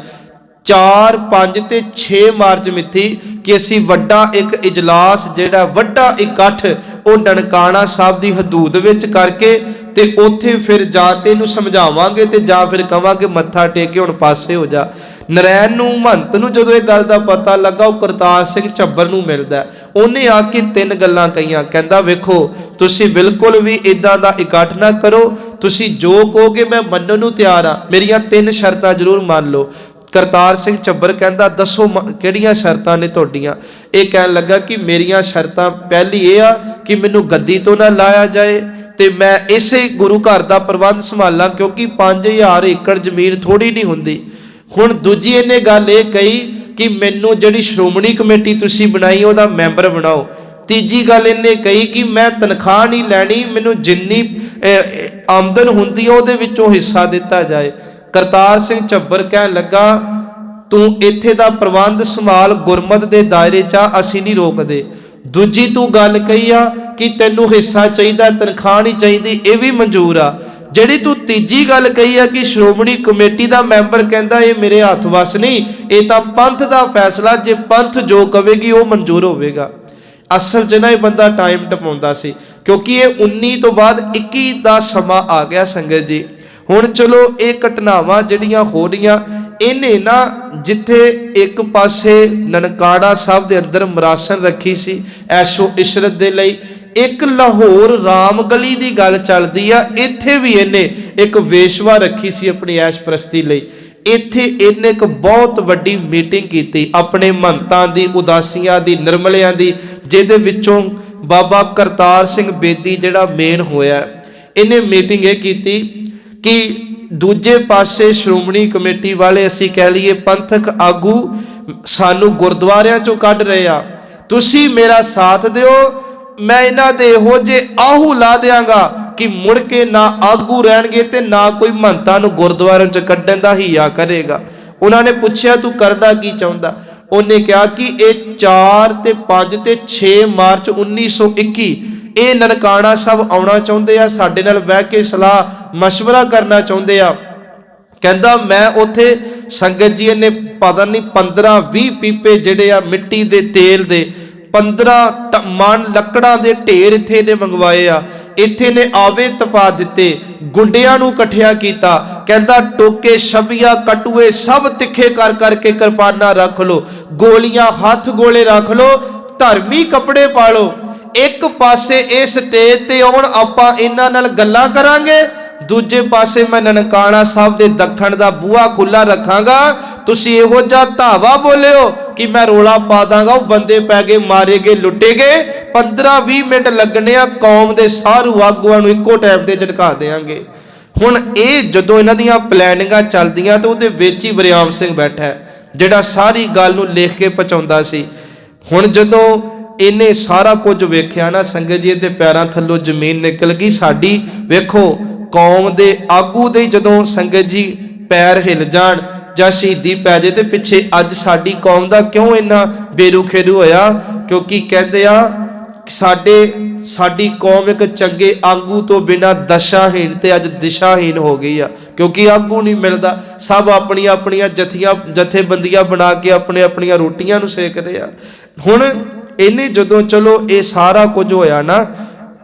A: 4, 5 ਤੇ 6 ਮਾਰਚ ਮਿੱਥੀ ਕਿ ਅਸੀਂ ਵੱਡਾ ਇੱਕ ਇਜਲਾਸ, ਜਿਹੜਾ ਵੱਡਾ ਇਕੱਠ ਉਹ ਨਨਕਾਣਾ ਸਾਹਿਬ ਦੀ ਹਦੂਦ ਵਿੱਚ ਕਰਕੇ ਤੇ ਉੱਥੇ ਫਿਰ ਜਾ ਤੇ ਇਹਨੂੰ ਸਮਝਾਵਾਂਗੇ ਤੇ ਜਾਂ ਫਿਰ ਕਵਾਂਗੇ ਮੱਥਾ ਟੇਕ ਕੇ ਹੁਣ ਪਾਸੇ ਹੋ ਜਾ। ਨਰੈਣ ਨੂੰ, ਮਹੰਤ ਨੂੰ ਜਦੋਂ ਇਹ ਗੱਲ ਦਾ ਪਤਾ ਲੱਗਾ, ਉਹ ਕਰਤਾਰ ਸਿੰਘ ਝੱਬਰ ਨੂੰ ਮਿਲਦਾ। ਉਹਨੇ ਆ ਕੇ 3 ਗੱਲਾਂ ਕਹੀਆਂ। ਕਹਿੰਦਾ ਵੇਖੋ ਤੁਸੀਂ ਬਿਲਕੁਲ ਵੀ ਇਦਾਂ ਦਾ ਇਕੱਠ ਨਾ ਕਰੋ, ਤੁਸੀਂ ਜੋ ਕਹੋਗੇ ਮੈਂ ਮੰਨਣ ਨੂੰ ਤਿਆਰ ਆ, ਮੇਰੀਆਂ 3 ਸ਼ਰਤਾਂ ਜ਼ਰੂਰ ਮੰਨ ਲਓ। ਕਰਤਾਰ ਸਿੰਘ ਝੱਬਰ ਕਹਿੰਦਾ ਦੱਸੋ ਕਿਹੜੀਆਂ ਸ਼ਰਤਾਂ ਨੇ ਤੁਹਾਡੀਆਂ? ਇਹ ਕਹਿਣ ਲੱਗਾ ਕਿ ਮੇਰੀਆਂ ਸ਼ਰਤਾਂ ਪਹਿਲੀ ਇਹ ਆ ਕਿ ਮੈਨੂੰ ਗੱਦੀ ਤੋਂ ਨਾ ਲਾਇਆ ਜਾਏ ਤੇ ਮੈਂ ਇਸੇ ਗੁਰੂ ਘਰ ਦਾ ਪ੍ਰਬੰਧ ਸੰਭਾਲਾਂ, ਕਿਉਂਕਿ 5000 ਏਕੜ ਜ਼ਮੀਨ ਥੋੜੀ ਨਹੀਂ ਹੁੰਦੀ। ਹੁਣ ਦੂਜੀ ਇਹਨੇ ਗੱਲ ਇਹ ਕਹੀ ਕਿ ਮੈਨੂੰ ਜਿਹੜੀ ਸ਼੍ਰੋਮਣੀ ਕਮੇਟੀ ਤੁਸੀਂ ਬਣਾਈ ਉਹਦਾ ਮੈਂਬਰ ਬਣਾਓ। ਤੀਜੀ ਗੱਲ ਇਹਨੇ ਕਹੀ ਕਿ ਮੈਂ ਤਨਖਾਹ ਨਹੀਂ ਲੈਣੀ, ਮੈਨੂੰ ਜਿੰਨੀ ਆਮਦਨ ਹੁੰਦੀ ਹੈ ਉਹਦੇ ਵਿੱਚੋਂ ਹਿੱਸਾ ਦਿੱਤਾ ਜਾਏ। ਕਰਤਾਰ ਸਿੰਘ ਝੱਬਰ ਕਹਿਣ ਲੱਗਾ ਤੂੰ ਇੱਥੇ ਦਾ ਪ੍ਰਬੰਧ ਸੰਭਾਲ, ਗੁਰਮਤ ਦੇ ਦਾਇਰੇ 'ਚ ਅਸੀਂ ਨਹੀਂ ਰੋਕਦੇ। ਦੂਜੀ ਤੂੰ ਗੱਲ ਕਹੀ ਆ ਕਿ ਤੈਨੂੰ ਹਿੱਸਾ ਚਾਹੀਦਾ, ਤਨਖਾਹ ਨਹੀਂ ਚਾਹੀਦੀ, ਇਹ ਵੀ ਮਨਜ਼ੂਰ ਆ। ਜਿਹੜੀ ਤੂੰ ਤੀਜੀ ਗੱਲ ਕਹੀ ਆ ਕਿ ਸ਼੍ਰੋਮਣੀ ਕਮੇਟੀ ਦਾ ਮੈਂਬਰ, ਕਹਿੰਦਾ ਇਹ ਮੇਰੇ ਹੱਥ ਵਸ ਨਹੀਂ, ਇਹ ਤਾਂ ਪੰਥ ਦਾ ਫੈਸਲਾ, ਜੇ ਪੰਥ ਜੋ ਕਹੇਗੀ ਉਹ ਮਨਜ਼ੂਰ ਹੋਵੇਗਾ। ਅਸਲ 'ਚ ਨਾ ਇਹ ਬੰਦਾ ਟਾਈਮ ਟਪਾਉਂਦਾ ਸੀ, ਕਿਉਂਕਿ ਇਹ 19 ਤੋਂ ਬਾਅਦ 21 ਦਾ ਸਮਾਂ ਆ ਗਿਆ ਸੰਗਤ ਜੀ। ਹੁਣ ਚਲੋ ਇਹ ਘਟਨਾਵਾਂ ਜਿਹੜੀਆਂ ਹੋ ਰਹੀਆਂ, ਇਹਨੇ ਨਾ ਜਿੱਥੇ ਇੱਕ ਪਾਸੇ ਨਨਕਾਣਾ ਸਾਹਿਬ ਦੇ ਅੰਦਰ ਮਰਾਸਨ ਰੱਖੀ ਸੀ ਐਸ਼ੋ ਇਸ਼ਰਤ ਦੇ ਲਈ, ਇੱਕ ਲਾਹੌਰ ਰਾਮਗਲੀ ਦੀ ਗੱਲ ਚੱਲਦੀ ਆ, ਇੱਥੇ ਵੀ ਇਹਨੇ ਇੱਕ ਵੇਸ਼ਵਾ ਰੱਖੀ ਸੀ ਆਪਣੀ ਐਸ਼ ਪ੍ਰਸਤੀ ਲਈ। ਇੱਥੇ ਇਹਨੇ ਇੱਕ ਬਹੁਤ ਵੱਡੀ ਮੀਟਿੰਗ ਕੀਤੀ ਆਪਣੇ ਮਹੰਤਾਂ ਦੀ, ਉਦਾਸੀਆਂ ਦੀ, ਨਿਰਮਲਿਆਂ ਦੀ, ਜਿਹਦੇ ਵਿੱਚੋਂ ਬਾਬਾ ਕਰਤਾਰ ਸਿੰਘ ਬੇਦੀ ਜਿਹੜਾ ਮੇਨ ਹੋਇਆ। ਇਹਨੇ ਮੀਟਿੰਗ ਇਹ ਕੀਤੀ ਕਿ ਦੂਜੇ ਪਾਸੇ ਸ਼੍ਰੋਮਣੀ ਕਮੇਟੀ ਵਾਲੇ, ਅਸੀਂ ਕਹਿ ਲਈਏ ਪੰਥਕ ਆਗੂ, ਸਾਨੂੰ ਗੁਰਦੁਆਰਿਆਂ ਚੋਂ ਕੱਢ ਰਹੇ ਆ, ਤੁਸੀਂ ਮੇਰਾ ਸਾਥ ਦਿਓ, ਮੈਂ ਇਹਨਾਂ ਦੇ ਇਹੋ ਜਿਹੇ ਆਹੂ ਲਾ ਦਿਆਂਗਾ ਕਿ ਮੁੜ ਕੇ ਨਾ ਆਗੂ ਰਹਿਣਗੇ ਤੇ ਨਾ ਕੋਈ ਮਹੰਤਾਂ ਨੂੰ ਗੁਰਦੁਆਰਿਆਂ ਚ ਕੱਢਣ ਦਾ ਹੀਆ ਕਰੇਗਾ। ਉਹਨਾਂ ਨੇ ਪੁੱਛਿਆ ਤੂੰ ਕਰਨਾ ਕੀ ਚਾਹੁੰਦਾ? ਉਹਨੇ ਕਿਹਾ ਕਿ ਇਹ 4 ਤੇ 5 ਤੇ 6 ਮਾਰਚ 1921 ਇਹ ਨਨਕਾਣਾ ਸਾਹਿਬ ਆਉਣਾ ਚਾਹੁੰਦੇ ਆ, ਸਾਡੇ ਨਾਲ ਬਹਿ ਕੇ ਸਲਾਹ ਮਸ਼ਵਰਾ ਕਰਨਾ ਚਾਹੁੰਦੇ ਆ। ਕਹਿੰਦਾ ਮੈਂ ਉੱਥੇ ਸੰਗਤ ਜੀ ਨੇ ਪਤਾ ਨਹੀਂ 15-20 ਪੀਪੇ ਜਿਹੜੇ ਆ ਮਿੱਟੀ ਦੇ ਤੇਲ ਦੇ, 15 ਮਣ ਲੱਕੜਾਂ ਦੇ ਢੇਰ ਇੱਥੇ ਨੇ ਮੰਗਵਾਏ ਆ। ਇੱਥੇ ਨੇ ਆਵੇ ਤਪਾ ਦਿੱਤੇ, ਗੁੰਡਿਆਂ ਨੂੰ ਇਕੱਠਿਆ ਕੀਤਾ। ਕਹਿੰਦਾ ਟੋਕੇ, ਛਬੀਆਂ, ਕਟੂਏ ਸਭ ਤਿੱਖੇ ਕਰ ਕਰਕੇ ਕਿਰਪਾਨਾਂ ਰੱਖ ਲੋ, ਗੋਲੀਆਂ ਹੱਥ ਗੋਲੇ ਰੱਖ ਲੋ, ਧਰਮੀ ਕੱਪੜੇ ਪਾ ਲੋ। ਇੱਕ ਪਾਸੇ ਇਹ ਸਟੇਜ ਤੇ ਆਉਣ, ਆਪਾਂ ਇਹਨਾਂ ਨਾਲ ਗੱਲਾਂ ਕਰਾਂਗੇ, ਦੂਜੇ ਪਾਸੇ ਮੈਂ ਨਨਕਾਣਾ ਸਾਹਿਬ ਦੇ ਦੱਖਣ ਦਾ ਬੂਹਾ ਖੁੱਲਾ ਰੱਖਾਂਗਾ, ਤੁਸੀਂ ਇਹੋ ਜਿਹਾ ਧਾਵਾ ਬੋਲਿਓ ਕਿ ਮੈਂ ਰੋਲਾ ਪਾ ਦਾਂਗਾ, ਉਹ ਬੰਦੇ ਪੈ ਗਏ, ਮਾਰੇ ਗਏ, ਲੁੱਟੇ ਗਏ, 15-20 ਮਿੰਟ ਲੱਗਣੇ ਆ, ਕੌਮ ਦੇ ਸਾਰੂ ਆਗੂਆਂ ਨੂੰ ਇੱਕੋ ਟਾਈਮ ਤੇ ਝਟਕਾ ਦੇਾਂਗੇ। ਹੁਣ ਇਹ ਜਦੋਂ ਇਹਨਾਂ ਦੀਆਂ ਪਲੈਨਿੰਗਾਂ ਚੱਲਦੀਆਂ ਤੇ ਉਹਦੇ ਵਿੱਚ ਹੀ ਵਰਿਆਮ ਸਿੰਘ ਬੈਠਾ ਜਿਹੜਾ ਸਾਰੀ ਗੱਲ ਨੂੰ ਲਿਖ ਕੇ ਪਹੁੰਚਾਉਂਦਾ ਸੀ। ਹੁਣ ਜਦੋਂ ਇਹਨੇ ਸਾਰਾ ਕੁਝ ਵੇਖਿਆ ਨਾ ਸੰਗਤ ਜੀ, ਦੇ ਪੈਰਾਂ ਥੱਲੋਂ ਜ਼ਮੀਨ ਨਿਕਲ ਗਈ ਸਾਡੀ। ਵੇਖੋ ਕੌਮ ਦੇ ਆਗੂ ਦੇ ਜਦੋਂ ਸੰਗਤ ਜੀ ਪੈਰ ਹਿਲ ਜਾਣ ਜਾਂ ਸ਼ਹੀਦੀ ਪੈ ਜੇ ਤੇ ਪਿੱਛੇ ਅੱਜ ਸਾਡੀ ਕੌਮ ਦਾ ਕਿਉਂ ਇੰਨਾ ਬੇਰੁਖੇਰੂ ਹੋਇਆ? ਕਿਉਂਕਿ ਕਹਿੰਦੇ ਆ ਸਾਡੀ ਕੌਮ ਇੱਕ ਚੰਗੇ ਆਗੂ ਤੋਂ ਬਿਨਾਂ ਦਸ਼ਾਹੀਨ ਤੇ ਅੱਜ ਦਿਸ਼ਾਹੀਨ ਹੋ ਗਈ ਆ, ਕਿਉਂਕਿ ਆਗੂ ਨਹੀਂ ਮਿਲਦਾ। ਸਭ ਆਪਣੀਆਂ ਆਪਣੀਆਂ ਜਥੇਬੰਦੀਆਂ ਬਣਾ ਕੇ ਆਪਣੀਆਂ ਰੋਟੀਆਂ ਨੂੰ ਸੇਕਦੇ ਆ। ਹੁਣ ਇਹਨੇ ਜਦੋਂ ਚਲੋ ਇਹ ਸਾਰਾ ਕੁਝ ਹੋਇਆ ਨਾ,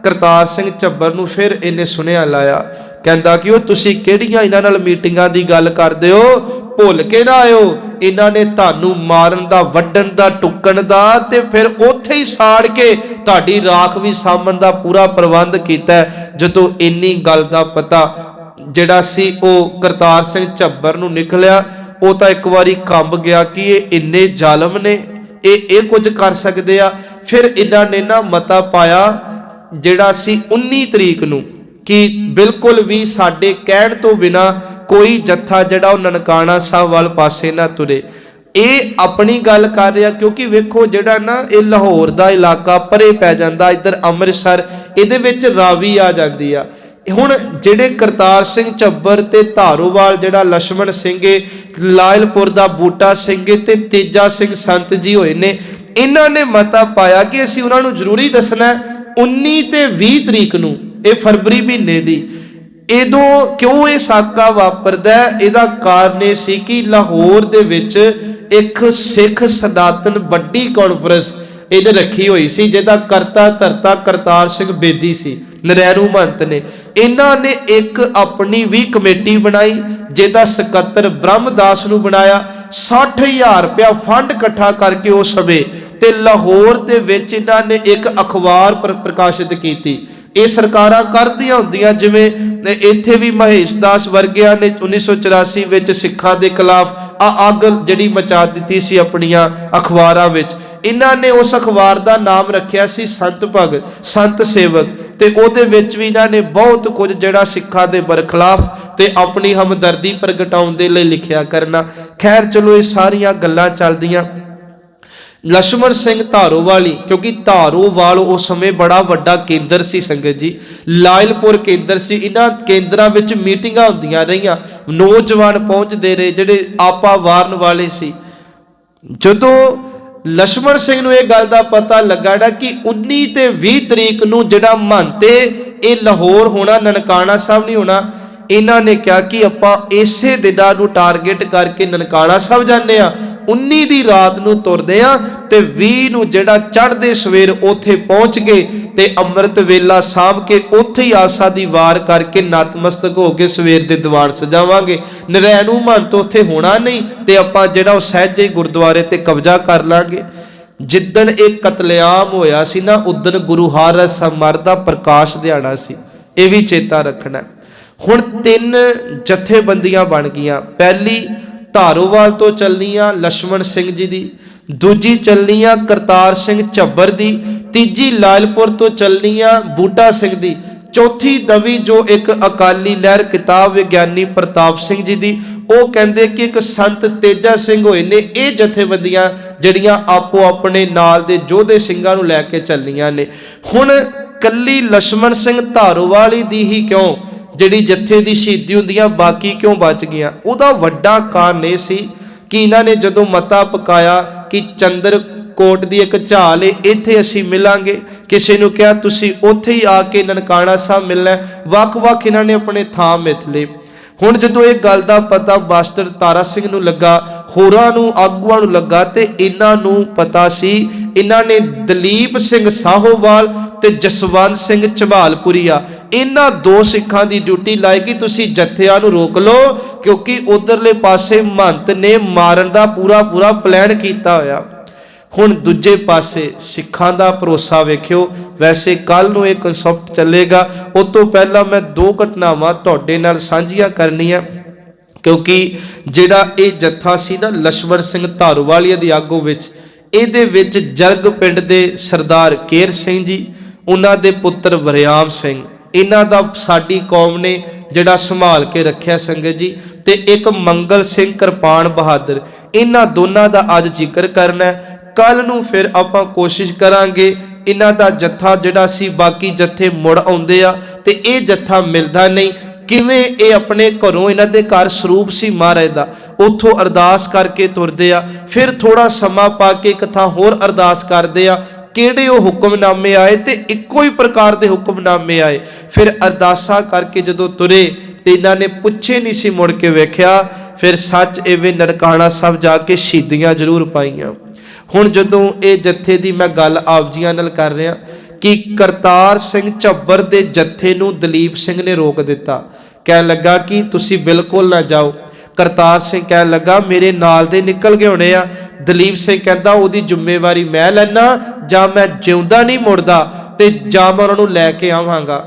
A: ਕਰਤਾਰ ਸਿੰਘ ਝੱਬਰ ਨੂੰ ਫਿਰ ਇਹਨੇ ਸੁਨੇਹਾ ਲਾਇਆ। ਕਹਿੰਦਾ ਕਿ ਉਹ ਤੁਸੀਂ ਕਿਹੜੀਆਂ ਇਹਨਾਂ ਨਾਲ ਮੀਟਿੰਗਾਂ ਦੀ ਗੱਲ ਕਰਦੇ ਹੋ, ਭੁੱਲ ਕੇ ਨਾ ਆਇਓ, ਇਹਨਾਂ ਨੇ ਤੁਹਾਨੂੰ ਮਾਰਨ ਦਾ, ਵੱਢਣ ਦਾ, ਟੁੱਕਣ ਦਾ ਤੇ ਫਿਰ ਉੱਥੇ ਹੀ ਸਾੜ ਕੇ ਤੁਹਾਡੀ ਰਾਖ ਵੀ ਸਾਂਭਣ ਦਾ ਪੂਰਾ ਪ੍ਰਬੰਧ ਕੀਤਾ। ਜਦੋਂ ਇੰਨੀ ਗੱਲ ਦਾ ਪਤਾ ਜਿਹੜਾ ਸੀ ਉਹ ਕਰਤਾਰ ਸਿੰਘ ਝੱਬਰ ਨੂੰ ਨਿਕਲਿਆ, ਉਹ ਤਾਂ ਇੱਕ ਵਾਰੀ ਕੰਬ ਗਿਆ ਕਿ ਇਹ ਇੰਨੇ ਜ਼ਾਲਮ ਨੇ, ਇਹ ਕੁਝ ਕਰ ਸਕਦੇ ਆ। ਫਿਰ ਇਹਨਾਂ ਨੇ ਨਾ ਮਤਾ ਪਾਇਆ ਜਿਹੜਾ ਸੀ 19 ਤਰੀਕ ਨੂੰ ਕਿ ਬਿਲਕੁਲ ਵੀ ਸਾਡੇ ਕਹਿਣ ਤੋਂ ਬਿਨਾ ਕੋਈ ਜੱਥਾ ਜਿਹੜਾ ਉਹ ਨਨਕਾਣਾ ਸਾਹਿਬ ਵੱਲ ਪਾਸੇ ਨਾ ਤੁਰੇ। ਇਹ ਆਪਣੀ ਗੱਲ ਕਰ ਰਿਹਾ, ਕਿਉਂਕਿ ਵੇਖੋ ਜਿਹੜਾ ਨਾ ਇਹ ਲਾਹੌਰ ਦਾ ਇਲਾਕਾ ਪਰੇ ਪੈ ਜਾਂਦਾ, ਇੱਧਰ ਅੰਮ੍ਰਿਤਸਰ, ਇਹਦੇ ਵਿੱਚ ਰਾਵੀ ਆ ਜਾਂਦੀ ਆ। ਹੁਣ ਜਿਹੜੇ ਕਰਤਾਰ ਸਿੰਘ ਝੱਬਰ ਤੇ ਧਾਰੋਵਾਲ ਜਿਹੜਾ ਲਛਮਣ ਸਿੰਘ, ਲਾਇਲਪੁਰ ਦਾ ਬੂਟਾ ਸਿੰਘ ਤੇ ਤੇਜਾ ਸਿੰਘ ਸੰਤ ਜੀ ਹੋਏ ਨੇ, ਇਹਨਾਂ ਨੇ ਮਤਾ ਪਾਇਆ ਕਿ ਅਸੀਂ ਉਹਨਾਂ ਨੂੰ ਜ਼ਰੂਰੀ ਦੱਸਣਾ 19 ਤੇ 20 ਤਰੀਕ ਨੂੰ, ਇਹ ਫਰਵਰੀ ਮਹੀਨੇ ਦੀ। ਇਦੋਂ ਕਿਉਂ ਇਹ ਸਾਕਾ ਵਾਪਰਦਾ? ਇਹਦਾ ਕਾਰਨ ਇਹ ਸੀ ਕਿ ਲਾਹੌਰ ਦੇ ਵਿੱਚ ਇੱਕ ਸਿੱਖ ਸਨਾਤਨ ਵੱਡੀ ਕਾਨਫਰੰਸ ਇਹਨੇ ਰੱਖੀ ਹੋਈ ਸੀ, ਜਿਹਦਾ ਕਰਤਾ ਧਰਤਾ ਕਰਤਾਰ ਸਿੰਘ ਬੇਦੀ ਸੀ, ਨਰੈਣੂ ਮਹੰਤ ਨੇ। ਇਹਨਾਂ ਨੇ ਇੱਕ ਆਪਣੀ ਵੀ ਕਮੇਟੀ ਬਣਾਈ, ਜਿਹਦਾ ਸਕੱਤਰ ਬ੍ਰਹਮਦਾਸ ਨੂੰ ਬਣਾਇਆ। 60,000 ਰੁਪਇਆ ਫੰਡ ਇਕੱਠਾ ਕਰਕੇ ਉਸ ਸਮੇਂ ਤੇ ਲਾਹੌਰ ਦੇ ਵਿੱਚ ਇਹਨਾਂ ਨੇ ਇੱਕ ਅਖਬਾਰ ਪ੍ਰਕਾਸ਼ਿਤ ਕੀਤੀ। ਇਹ ਸਰਕਾਰਾਂ ਕਰਦੀਆਂ ਹੁੰਦੀਆਂ, ਜਿਵੇਂ ਇੱਥੇ ਵੀ ਮਹੇਸ਼ ਦਾਸ ਵਰਗਿਆਂ ਨੇ 1984 ਵਿੱਚ ਸਿੱਖਾਂ ਦੇ ਖਿਲਾਫ ਅੱਗ ਜਿਹੜੀ ਮਚਾ ਦਿੱਤੀ ਸੀ ਆਪਣੀਆਂ ਅਖਬਾਰਾਂ ਵਿੱਚ। ਇਹਨਾਂ ਨੇ ਉਸ ਅਖਬਾਰ ਦਾ ਨਾਮ ਰੱਖਿਆ ਸੀ ਸੰਤ ਭਗਤ, ਸੰਤ ਸੇਵਕ, ਤੇ ਉਹਦੇ ਵਿੱਚ ਵੀ ਇਹਨਾਂ ਨੇ ਬਹੁਤ ਕੁਝ ਜਿਹੜਾ ਸਿੱਖਾਂ ਦੇ ਬਰਖਲਾਫ ਤੇ ਆਪਣੀ ਹਮਦਰਦੀ ਪ੍ਰਗਟਾਉਣ ਦੇ ਲਈ ਲਿਖਿਆ ਕਰਨਾ। ਖੈਰ ਚਲੋ ਇਹ ਸਾਰੀਆਂ ਗੱਲਾਂ ਚੱਲਦੀਆਂ। ਲਛਮਣ ਸਿੰਘ ਧਾਰੋਵਾਲੀ, ਕਿਉਂਕਿ ਧਾਰੋਵਾਲ ਉਸ ਸਮੇਂ ਬੜਾ ਵੱਡਾ ਕੇਂਦਰ ਸੀ ਸੰਗਤ ਜੀ, ਲਾਇਲਪੁਰ ਕੇਂਦਰ ਸੀ। ਇਹਨਾਂ ਕੇਂਦਰਾਂ ਵਿੱਚ ਮੀਟਿੰਗਾਂ ਹੁੰਦੀਆਂ ਰਹੀਆਂ, ਨੌਜਵਾਨ ਪਹੁੰਚਦੇ ਰਹੇ ਜਿਹੜੇ ਆਪਾ ਵਾਰਨ ਵਾਲੇ ਸੀ। ਜਦੋਂ ਲਛਮਣ ਸਿੰਘ ਨੂੰ ਇਹ ਗੱਲ ਦਾ ਪਤਾ ਲੱਗਾ ਨਾ ਕਿ 19 ਤੇ 20 ਤਰੀਕ ਨੂੰ ਜਿਹੜਾ ਮਹੰਤੇ ਇਹ ਲਾਹੌਰ ਹੋਣਾ, ਨਨਕਾਣਾ ਸਾਹਿਬ ਨਹੀਂ ਹੋਣਾ, ਇਹਨਾਂ ਨੇ ਕਿਹਾ ਕਿ ਆਪਾਂ ਇਸੇ ਦਿਨਾਂ ਨੂੰ ਟਾਰਗੇਟ ਕਰਕੇ ਨਨਕਾਣਾ ਸਾਹਿਬ ਜਾਂਦੇ ਆ। 19 ਦੀ ਰਾਤ ਨੂੰ ਤੁਰਦੇ ਆ ਤੇ 20 ਨੂੰ ਜਿਹੜਾ ਚੜ੍ਹਦੇ ਸਵੇਰ ਉੱਥੇ ਪਹੁੰਚ ਗਏ ਤੇ ਅੰਮ੍ਰਿਤ ਵੇਲਾ ਸਾਂਭ ਕੇ ਉੱਥੇ ਹੀ ਆਸਾ ਦੀ ਵਾਰ ਕਰਕੇ ਨਤਮਸਤਕ ਹੋ ਕੇ ਸਵੇਰ ਦੇ ਦੀਵਾਨ ਸਜਾਵਾਂਗੇ। ਨਰੈਣੂ ਮਹੰਤ ਉੱਥੇ ਹੋਣਾ ਨਹੀਂ ਤੇ ਆਪਾਂ ਜਿਹੜਾ ਉਹ ਸਹਿਜੇ ਗੁਰਦੁਆਰੇ ਤੇ ਕਬਜ਼ਾ ਕਰ ਲਾਂਗੇ। ਜਿੱਦਣ ਇਹ ਕਤਲੇਆਮ ਹੋਇਆ ਸੀ ਨਾ, ਉਦਣ ਗੁਰੂ ਹਰਿ ਦਾ ਪ੍ਰਕਾਸ਼ ਦਿਹਾੜਾ ਸੀ, ਇਹ ਵੀ ਚੇਤਾ ਰੱਖਣਾ। ਹੁਣ 3 ਜਥੇਬੰਦੀਆਂ ਬਣ ਗਈਆਂ। ਪਹਿਲੀ ਧਾਰੋਵਾਲ ਤੋਂ ਚੱਲਣੀ ਆ ਲਛਮਣ ਸਿੰਘ ਜੀ ਦੀ, ਦੂਜੀ ਚੱਲਣੀ ਆ ਕਰਤਾਰ ਸਿੰਘ ਝੱਬਰ ਦੀ, ਤੀਜੀ ਲਾਲਪੁਰ ਤੋਂ ਚੱਲਣੀ ਆ ਬੂਟਾ ਸਿੰਘ ਦੀ, ਚੌਥੀ ਦਵੀ ਜੋ ਇੱਕ ਅਕਾਲੀ ਲਹਿਰ ਕਿਤਾਬ ਵਿਗਿਆਨੀ ਪ੍ਰਤਾਪ ਸਿੰਘ ਜੀ ਦੀ। ਉਹ ਕਹਿੰਦੇ ਕਿ ਇੱਕ ਸੰਤ ਤੇਜਾ ਸਿੰਘ ਹੋਏ ਨੇ। ਇਹ ਜਥੇਬੰਦੀਆਂ ਜਿਹੜੀਆਂ ਆਪੋ ਆਪਣੇ ਨਾਲ ਦੇ ਯੋਧੇ ਸਿੰਘਾਂ ਨੂੰ ਲੈ ਕੇ ਚੱਲੀਆਂ ਨੇ। ਹੁਣ ਕੱਲੀ ਲਛਮਣ ਸਿੰਘ ਧਾਰੋਵਾਲੀ ਦੀ ਹੀ ਕਿਉਂ ਜਿਹੜੀ ਜਥੇ ਦੀ ਸ਼ਹੀਦੀ ਹੁੰਦੀਆਂ, ਬਾਕੀ ਕਿਉਂ ਬਚ ਗਈਆਂ? ਉਹਦਾ ਵੱਡਾ ਕਾਰਨ ਇਹ ਸੀ ਕਿ ਇਹਨਾਂ ਨੇ ਜਦੋਂ ਮਤਾ ਪਕਾਇਆ ਕਿ ਚੰਦਰਕੋਟ ਦੀ ਇੱਕ ਝਾਲ ਏ, ਇੱਥੇ ਅਸੀਂ ਮਿਲਾਂਗੇ, ਕਿਸੇ ਨੂੰ ਕਿਹਾ ਤੁਸੀਂ ਉੱਥੇ ਹੀ ਆ ਕੇ ਨਨਕਾਣਾ ਸਾਹਿਬ ਮਿਲਣਾ। ਵੱਖ-ਵੱਖ ਇਹਨਾਂ ਨੇ ਆਪਣੇ ਥਾਂ ਮਿਥ ਲਏ। ਹੁਣ ਜਦੋਂ ਇਹ ਗੱਲ ਦਾ ਪਤਾ ਮਾਸਟਰ ਤਾਰਾ ਸਿੰਘ ਨੂੰ ਲੱਗਾ, ਹੋਰਾਂ ਨੂੰ ਆਗੂਆਂ ਨੂੰ ਲੱਗਾ, ਤੇ ਇਹਨਾਂ ਨੂੰ ਪਤਾ ਸੀ, ਇਹਨਾਂ ਨੇ ਦਲੀਪ ਸਿੰਘ ਸਾਹੋਵਾਲ ਤੇ ਜਸਵੰਤ ਸਿੰਘ ਝਬਾਲਪੁਰੀਆ, ਇਹਨਾਂ 2 ਸਿੱਖਾਂ ਦੀ ਡਿਊਟੀ ਲਾਈ ਕਿ ਤੁਸੀਂ ਜਥਿਆਂ ਨੂੰ ਰੋਕ ਲਓ, ਕਿਉਂਕਿ ਉਧਰਲੇ ਪਾਸੇ ਮਹੰਤ ਨੇ ਮਾਰਨ ਦਾ ਪੂਰਾ ਪਲਾਨ ਕੀਤਾ ਹੋਇਆ। ਹੁਣ ਦੂਜੇ ਪਾਸੇ ਸਿੱਖਾਂ ਦਾ ਭਰੋਸਾ ਵੇਖਿਓ। ਵੈਸੇ ਕੱਲ ਨੂੰ ਇਹ ਕਨਸੈਪਟ ਚੱਲੇਗਾ, ਉਸ ਤੋਂ ਪਹਿਲਾਂ ਮੈਂ 2 ਘਟਨਾਵਾਂ ਤੁਹਾਡੇ ਨਾਲ ਸਾਂਝੀਆਂ ਕਰਨੀਆਂ, ਕਿਉਂਕਿ ਜਿਹੜਾ ਇਹ ਜੱਥਾ ਸੀ ਨਾ ਲਛਮਣ ਸਿੰਘ ਧਾਰੋਵਾਲੀਆ ਦੀ ਆਗੂ ਵਿੱਚ, ਇਹਦੇ ਵਿੱਚ ਜਰਗ ਪਿੰਡ ਦੇ ਸਰਦਾਰ ਕੇਰ ਸਿੰਘ ਜੀ, ਉਹਨਾਂ ਦੇ ਪੁੱਤਰ ਵਰਿਆਮ ਸਿੰਘ, ਇਹਨਾਂ ਦਾ ਸਾਡੀ ਕੌਮ ਨੇ ਜਿਹੜਾ ਸੰਭਾਲ ਕੇ ਰੱਖਿਆ ਸੰਗਤ ਜੀ, ਤੇ ਇੱਕ ਮੰਗਲ ਸਿੰਘ ਕਿਰਪਾਨ ਬਹਾਦਰ। ਇਹਨਾਂ ਦੋਨਾਂ ਦਾ ਅੱਜ ਜ਼ਿਕਰ ਕਰਨਾ। ਕੱਲ ਨੂੰ ਫਿਰ ਆਪਾਂ ਕੋਸ਼ਿਸ਼ ਕਰਾਂਗੇ ਇਹਨਾਂ ਦਾ ਜੱਥਾ ਜਿਹੜਾ ਸੀ, ਬਾਕੀ ਜੱਥੇ ਮੁੜ ਆਉਂਦੇ ਆ ਤੇ ਇਹ ਜੱਥਾ ਮਿਲਦਾ ਨਹੀਂ, ਕਿਵੇਂ ਇਹ ਆਪਣੇ ਘਰੋਂ, ਇਹਨਾਂ ਦੇ ਘਰ ਸਰੂਪ ਸੀ ਮਹਾਰਾਜ ਦਾ, ਉੱਥੋਂ ਅਰਦਾਸ ਕਰਕੇ ਤੁਰਦੇ ਆ, ਫਿਰ ਥੋੜਾ ਸਮਾਂ ਪਾ ਕੇ ਇੱਕ ਥਾਂ ਹੋਰ ਅਰਦਾਸ ਕਰਦੇ ਆ, ਕਿਹੜੇ ਉਹ ਹੁਕਮਨਾਮੇ ਆਏ ਤੇ ਇੱਕੋ ਹੀ ਪ੍ਰਕਾਰ ਦੇ ਹੁਕਮਨਾਮੇ ਆਏ। ਫਿਰ ਅਰਦਾਸਾਂ ਕਰਕੇ ਜਦੋਂ ਤੁਰੇ ਤੇ ਇਹਨਾਂ ਨੇ ਪੁੱਛੇ ਨਹੀਂ ਸੀ ਮੁੜ ਕੇ ਵੇਖਿਆ, ਫਿਰ ਸੱਚ ਐਵੇਂ ਨਨਕਾਣਾ ਸਾਹਿਬ ਜਾ ਕੇ ਸ਼ਹੀਦੀਆਂ ਜ਼ਰੂਰ ਪਾਈਆਂ। ਹੁਣ ਜਦੋਂ ਇਹ ਜੱਥੇ ਦੀ ਮੈਂ ਗੱਲ ਆਪ ਜੀਆਂ ਨਾਲ ਕਰ ਰਿਹਾ ਕਿ ਕਰਤਾਰ ਸਿੰਘ ਝੱਬਰ ਦੇ ਜੱਥੇ ਨੂੰ ਦਲੀਪ ਸਿੰਘ ਨੇ ਰੋਕ ਦਿੱਤਾ, ਕਹਿਣ ਲੱਗਾ ਕਿ ਤੁਸੀਂ ਬਿਲਕੁਲ ਨਾ ਜਾਓ। ਕਰਤਾਰ ਸਿੰਘ ਕਹਿਣ ਲੱਗਾ ਮੇਰੇ ਨਾਲ ਦੇ ਨਿਕਲ ਗਏ ਹੋਣੇ ਆ। ਦਲੀਪ ਸਿੰਘ ਕਹਿੰਦਾ ਉਹਦੀ ਜ਼ਿੰਮੇਵਾਰੀ ਮੈਂ ਲੈਣਾ, ਜਾਂ ਮੈਂ ਜਿਉਂਦਾ ਨਹੀਂ ਮੁੜਦਾ ਤੇ ਜਾਂ ਮੈਂ ਉਹਨਾਂ ਨੂੰ ਲੈ ਕੇ ਆਵਾਂਗਾ।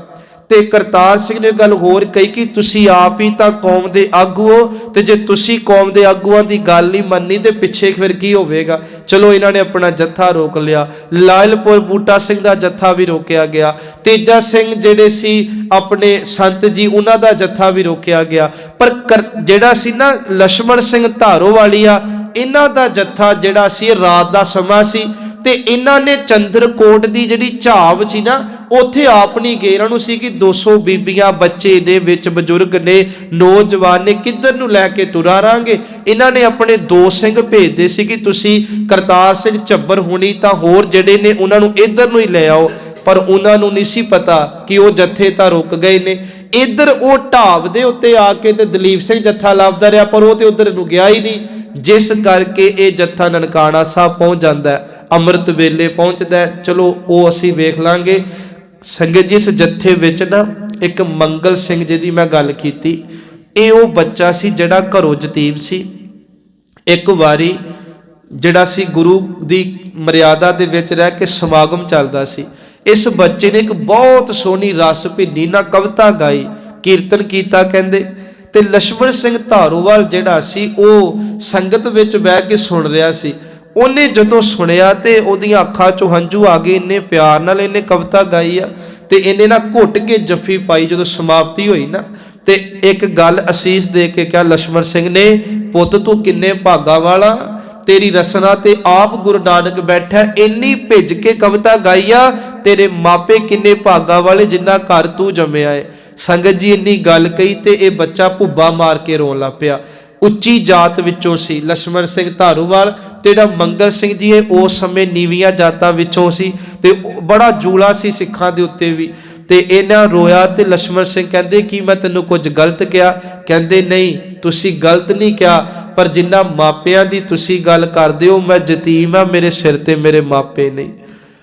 A: ਤੇ ਕਰਤਾਰ ਸਿੰਘ ਨੇ ਗੱਲ ਹੋਰ ਕਹੀ ਕਿ ਤੁਸੀਂ ਆਪ ਹੀ ਤਾਂ ਕੌਮ ਦੇ ਆਗੂ ਹੋ, ਤੇ ਜੇ ਤੁਸੀਂ ਕੌਮ ਦੇ ਆਗੂਆਂ ਦੀ ਗੱਲ ਨਹੀਂ ਮੰਨੀ ਤੇ ਪਿੱਛੇ ਫਿਰ ਕੀ ਹੋਵੇਗਾ। ਚਲੋ ਇਹਨਾਂ ਨੇ ਆਪਣਾ ਜੱਥਾ ਰੋਕ ਲਿਆ। ਲਾਇਲਪੁਰ ਬੂਟਾ ਸਿੰਘ ਦਾ ਜੱਥਾ ਵੀ ਰੋਕਿਆ ਗਿਆ। ਤੇਜਾ ਸਿੰਘ ਜਿਹੜੇ ਸੀ ਆਪਣੇ ਸੰਤ ਜੀ, ਉਹਨਾਂ ਦਾ ਜੱਥਾ ਵੀ ਰੋਕਿਆ ਗਿਆ। ਪਰ ਜਿਹੜਾ ਸੀ ਨਾ ਲਛਮਣ ਸਿੰਘ ਧਾਰੋਵਾਲੀਆ, ਇਹਨਾਂ ਦਾ ਜੱਥਾ ਜਿਹੜਾ ਸੀ ਰਾਤ ਦਾ ਸਮਾਂ ਸੀ ਤੇ ਇਹਨਾਂ ਨੇ ਚੰਦਰਕੋਟ ਦੀ ਜਿਹੜੀ ਝਾਵ ਸੀ ਨਾ, ਉੱਥੇ ਆਪ ਨਹੀਂ ਗਏ। ਇਹਨਾਂ ਨੂੰ ਸੀ ਕਿ 200 ਬੀਬੀਆਂ, ਬੱਚੇ ਨੇ, ਵਿੱਚ ਬਜ਼ੁਰਗ ਨੇ, ਨੌਜਵਾਨ ਨੇ, ਕਿੱਧਰ ਨੂੰ ਲੈ ਕੇ ਤੁਰਾ ਰਾਂਗੇ। ਇਹਨਾਂ ਨੇ ਆਪਣੇ 2 ਸਿੰਘ ਭੇਜਦੇ ਸੀ ਕਿ ਤੁਸੀਂ ਕਰਤਾਰ ਸਿੰਘ ਝੱਬਰ ਹੁਣੀ ਤਾਂ ਹੋਰ ਜਿਹੜੇ ਨੇ ਉਹਨਾਂ ਨੂੰ ਇੱਧਰ ਨੂੰ ਹੀ ਲੈ ਆਓ, ਪਰ ਉਹਨਾਂ ਨੂੰ ਨਹੀਂ ਸੀ ਪਤਾ ਕਿ ਉਹ ਜੱਥੇ ਤਾਂ ਰੁਕ ਗਏ ਨੇ। ਇੱਧਰ ਉਹ ਢਾਬ ਦੇ ਉੱਤੇ ਆ ਕੇ ਤੇ ਦਲੀਪ ਸਿੰਘ ਜੱਥਾ ਲੱਭਦਾ ਰਿਹਾ, ਪਰ ਉਹ ਤੇ ਉੱਧਰ ਨੂੰ ਗਿਆ ਹੀ ਨਹੀਂ, ਜਿਸ ਕਰਕੇ ਇਹ ਜੱਥਾ ਨਨਕਾਣਾ ਸਾਹਿਬ ਪਹੁੰਚ ਜਾਂਦਾ ਹੈ, ਅੰਮ੍ਰਿਤ ਵੇਲੇ ਪਹੁੰਚਦਾ। ਚਲੋ ਉਹ ਅਸੀਂ ਵੇਖ ਲਾਂਗੇ ਸੰਗਤ ਜੀ। ਇਸ ਜੱਥੇ ਵਿੱਚ ਨਾ ਇੱਕ ਮੰਗਲ ਸਿੰਘ ਜੀ ਦੀ ਮੈਂ ਗੱਲ ਕੀਤੀ, ਇਹ ਉਹ ਬੱਚਾ ਸੀ ਜਿਹੜਾ ਘਰੋਂ ਯਤੀਮ ਸੀ। ਇੱਕ ਵਾਰੀ ਜਿਹੜਾ ਸੀ ਗੁਰੂ ਦੀ ਮਰਿਆਦਾ ਦੇ ਵਿੱਚ ਰਹਿ ਕੇ ਸਮਾਗਮ ਚੱਲਦਾ ਸੀ। ਇਸ ਬੱਚੇ ਨੇ ਇੱਕ ਬਹੁਤ ਸੋਹਣੀ ਰਸ ਭਿੰਨੀ ਨਾਲ ਕਵਿਤਾ ਗਾਈ, ਕੀਰਤਨ ਕੀਤਾ ਕਹਿੰਦੇ। ਤੇ ਲਛਮਣ ਸਿੰਘ ਧਾਰੋਵਾਲ ਜਿਹੜਾ ਸੀ ਉਹ ਸੰਗਤ ਵਿੱਚ ਬਹਿ ਕੇ ਸੁਣ ਰਿਹਾ ਸੀ। ਉਹਨੇ ਜਦੋਂ ਸੁਣਿਆ ਤੇ ਉਹਦੀਆਂ ਅੱਖਾਂ 'ਚੋਂ ਹੰਝੂ ਆ ਗਏ, ਇੰਨੇ ਪਿਆਰ ਨਾਲ ਇਹਨੇ ਕਵਿਤਾ ਗਾਈ ਆ। ਤੇ ਇਹਨੇ ਨਾ ਘੁੱਟ ਕੇ ਜੱਫੀ ਪਾਈ। ਜਦੋਂ ਸਮਾਪਤੀ ਹੋਈ ਨਾ ਤੇ ਇੱਕ ਗੱਲ ਅਸੀਸ ਦੇ ਕੇ ਕਿਹਾ ਲਛਮਣ ਸਿੰਘ ਨੇ, ਪੁੱਤ ਤੂੰ ਕਿੰਨੇ ਭਾਗਾ ਵਾਲਾ, ਤੇਰੀ ਰਸਨਾ ਤੇ ਆਪ ਗੁਰੂ ਨਾਨਕ ਬੈਠਾ, ਇੰਨੀ ਭਿੱਜ ਕੇ ਕਵਿਤਾ ਗਾਈ ਆ। ਤੇਰੇ ਮਾਪੇ ਕਿੰਨੇ ਭਾਗਾ ਵਾਲੇ ਜਿੰਨਾ ਘਰ ਤੂੰ ਜੰਮਿਆ ਏ। ਸੰਗਤ ਜੀ ਇੰਨੀ ਗੱਲ ਕਹੀ ਤੇ ਇਹ ਬੱਚਾ ਭੁੱਬਾ ਮਾਰ ਕੇ ਰੋਣ ਲੱਗ ਪਿਆ। ਉੱਚੀ ਜਾਤ ਵਿੱਚੋਂ ਸੀ ਲਛਮਣ ਸਿੰਘ ਧਾਰੋਵਾਲ, ਤੇ ਜਿਹੜਾ ਮੰਗਲ ਸਿੰਘ ਜੀ ਇਹ ਉਸ ਸਮੇਂ ਨੀਵੀਆਂ ਜਾਤਾਂ ਵਿੱਚੋਂ ਸੀ ਤੇ ਬੜਾ ਜੂਲਾ ਸੀ ਸਿੱਖਾਂ ਦੇ ਉੱਤੇ ਵੀ। ਤੇ ਇਹਨਾਂ ਰੋਇਆ ਤੇ ਲਛਮਣ ਸਿੰਘ ਕਹਿੰਦੇ ਕਿ ਮੈਂ ਤੈਨੂੰ ਕੁਝ ਗਲਤ ਕਿਹਾ? ਕਹਿੰਦੇ ਨਹੀਂ, ਤੁਸੀਂ ਗਲਤ ਨਹੀਂ ਕਿਹਾ, ਪਰ ਜਿੰਨਾ ਮਾਪਿਆਂ ਦੀ ਤੁਸੀਂ ਗੱਲ ਕਰਦੇ ਹੋ, ਮੈਂ ਯਤੀਮ ਆ, ਮੇਰੇ ਸਿਰ ਤੇ ਮੇਰੇ ਮਾਪੇ ਨਹੀਂ।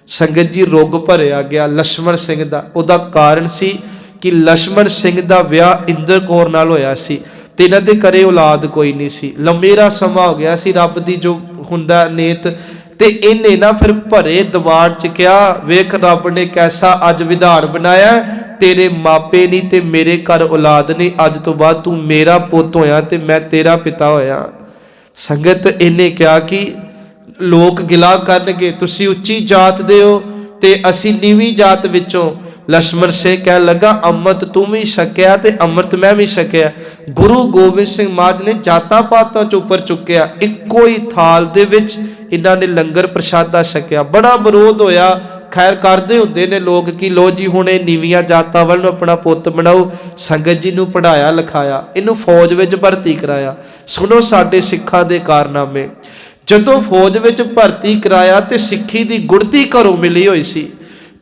A: ਸੰਗਤ ਜੀ, ਰੁੱਗ ਭਰਿਆ ਗਿਆ ਲਛਮਣ ਸਿੰਘ ਦਾ। ਉਹਦਾ ਕਾਰਨ ਸੀ ਕਿ ਲਛਮਣ ਸਿੰਘ ਦਾ ਵਿਆਹ ਇੰਦਰ ਕੌਰ ਨਾਲ ਹੋਇਆ ਸੀ ਤੇ ਇਹਨਾਂ ਦੇ ਘਰੇ ਔਲਾਦ ਕੋਈ ਨਹੀਂ ਸੀ। ਲੰਮੇਰਾ ਸਮਾਂ ਹੋ ਗਿਆ ਸੀ, ਰੱਬ ਦੀ ਜੋ ਹੁੰਦਾ ਨੇਤ, ਤੇ ਇਹਨੇ ਨਾ ਫਿਰ ਭਰੇ ਦਿਮਾਗ ਚ ਕਿਹਾ, ਵੇਖ ਰੱਬ ਨੇ ਕੈਸਾ ਅੱਜ ਵਿਧਾਨ ਬਣਾਇਆ, ਤੇਰੇ ਮਾਪੇ ਨਹੀਂ ਤੇ ਮੇਰੇ ਘਰ ਔਲਾਦ ਨਹੀਂ, ਅੱਜ ਤੋਂ ਬਾਅਦ ਤੂੰ ਮੇਰਾ ਪੁੱਤ ਹੋਇਆ ਤੇ ਮੈਂ ਤੇਰਾ ਪਿਤਾ ਹੋਇਆ। ਸੰਗਤ, ਇਹਨੇ ਕਿਹਾ ਕਿ ਲੋਕ ਗਿਲਾ ਕਰਨਗੇ, ਤੁਸੀਂ ਉੱਚੀ ਜਾਤ ਦੇ ਹੋ ਤੇ ਅਸੀਂ ਨੀਵੀਂ ਜਾਤ ਵਿੱਚੋਂ। ਲਛਮਣ ਸਿੰਘ ਕਹਿਣ ਲੱਗਾ, ਅੰਮ੍ਰਿਤ ਤੂੰ ਵੀ ਛਕਿਆ ਤੇ ਅੰਮ੍ਰਿਤ ਮੈਂ ਵੀ ਛਕਿਆ। ਗੁਰੂ ਗੋਬਿੰਦ ਸਿੰਘ ਮਹਾਰਾਜ ਨੇ ਜਾਤਾਂ ਪਾਤਾਂ ਚ ਉੱਪਰ ਚੁੱਕਿਆ, ਇੱਕੋ ਹੀ ਥਾਲ ਦੇ ਵਿੱਚ ਇਹਨਾਂ ਨੇ ਲੰਗਰ ਪ੍ਰਸ਼ਾਦਾ ਛਕਿਆ। ਬੜਾ ਵਿਰੋਧ ਹੋਇਆ। ਖੈਰ ਕਰਦੇ ਹੁੰਦੇ ਨੇ ਲੋਕ ਕਿ ਲੋ ਜੀ ਹੁਣ ਇਹ ਨੀਵੀਆਂ ਜਾਤਾਂ ਵੱਲ ਨੂੰ ਆਪਣਾ ਪੁੱਤ ਬਣਾਓ। ਸੰਗਤ ਜੀ ਨੂੰ ਪੜ੍ਹਾਇਆ ਲਿਖਾਇਆ, ਇਹਨੂੰ ਫੌਜ ਵਿੱਚ ਭਰਤੀ ਕਰਾਇਆ। ਸੁਣੋ ਸਾਡੇ ਸਿੱਖਾਂ ਦੇ ਕਾਰਨਾਮੇ। ਜਦੋਂ ਫੌਜ ਵਿੱਚ ਭਰਤੀ ਕਰਾਇਆ ਤੇ ਸਿੱਖੀ ਦੀ ਗੁੜਤੀ ਘਰੋਂ ਮਿਲੀ ਹੋਈ ਸੀ।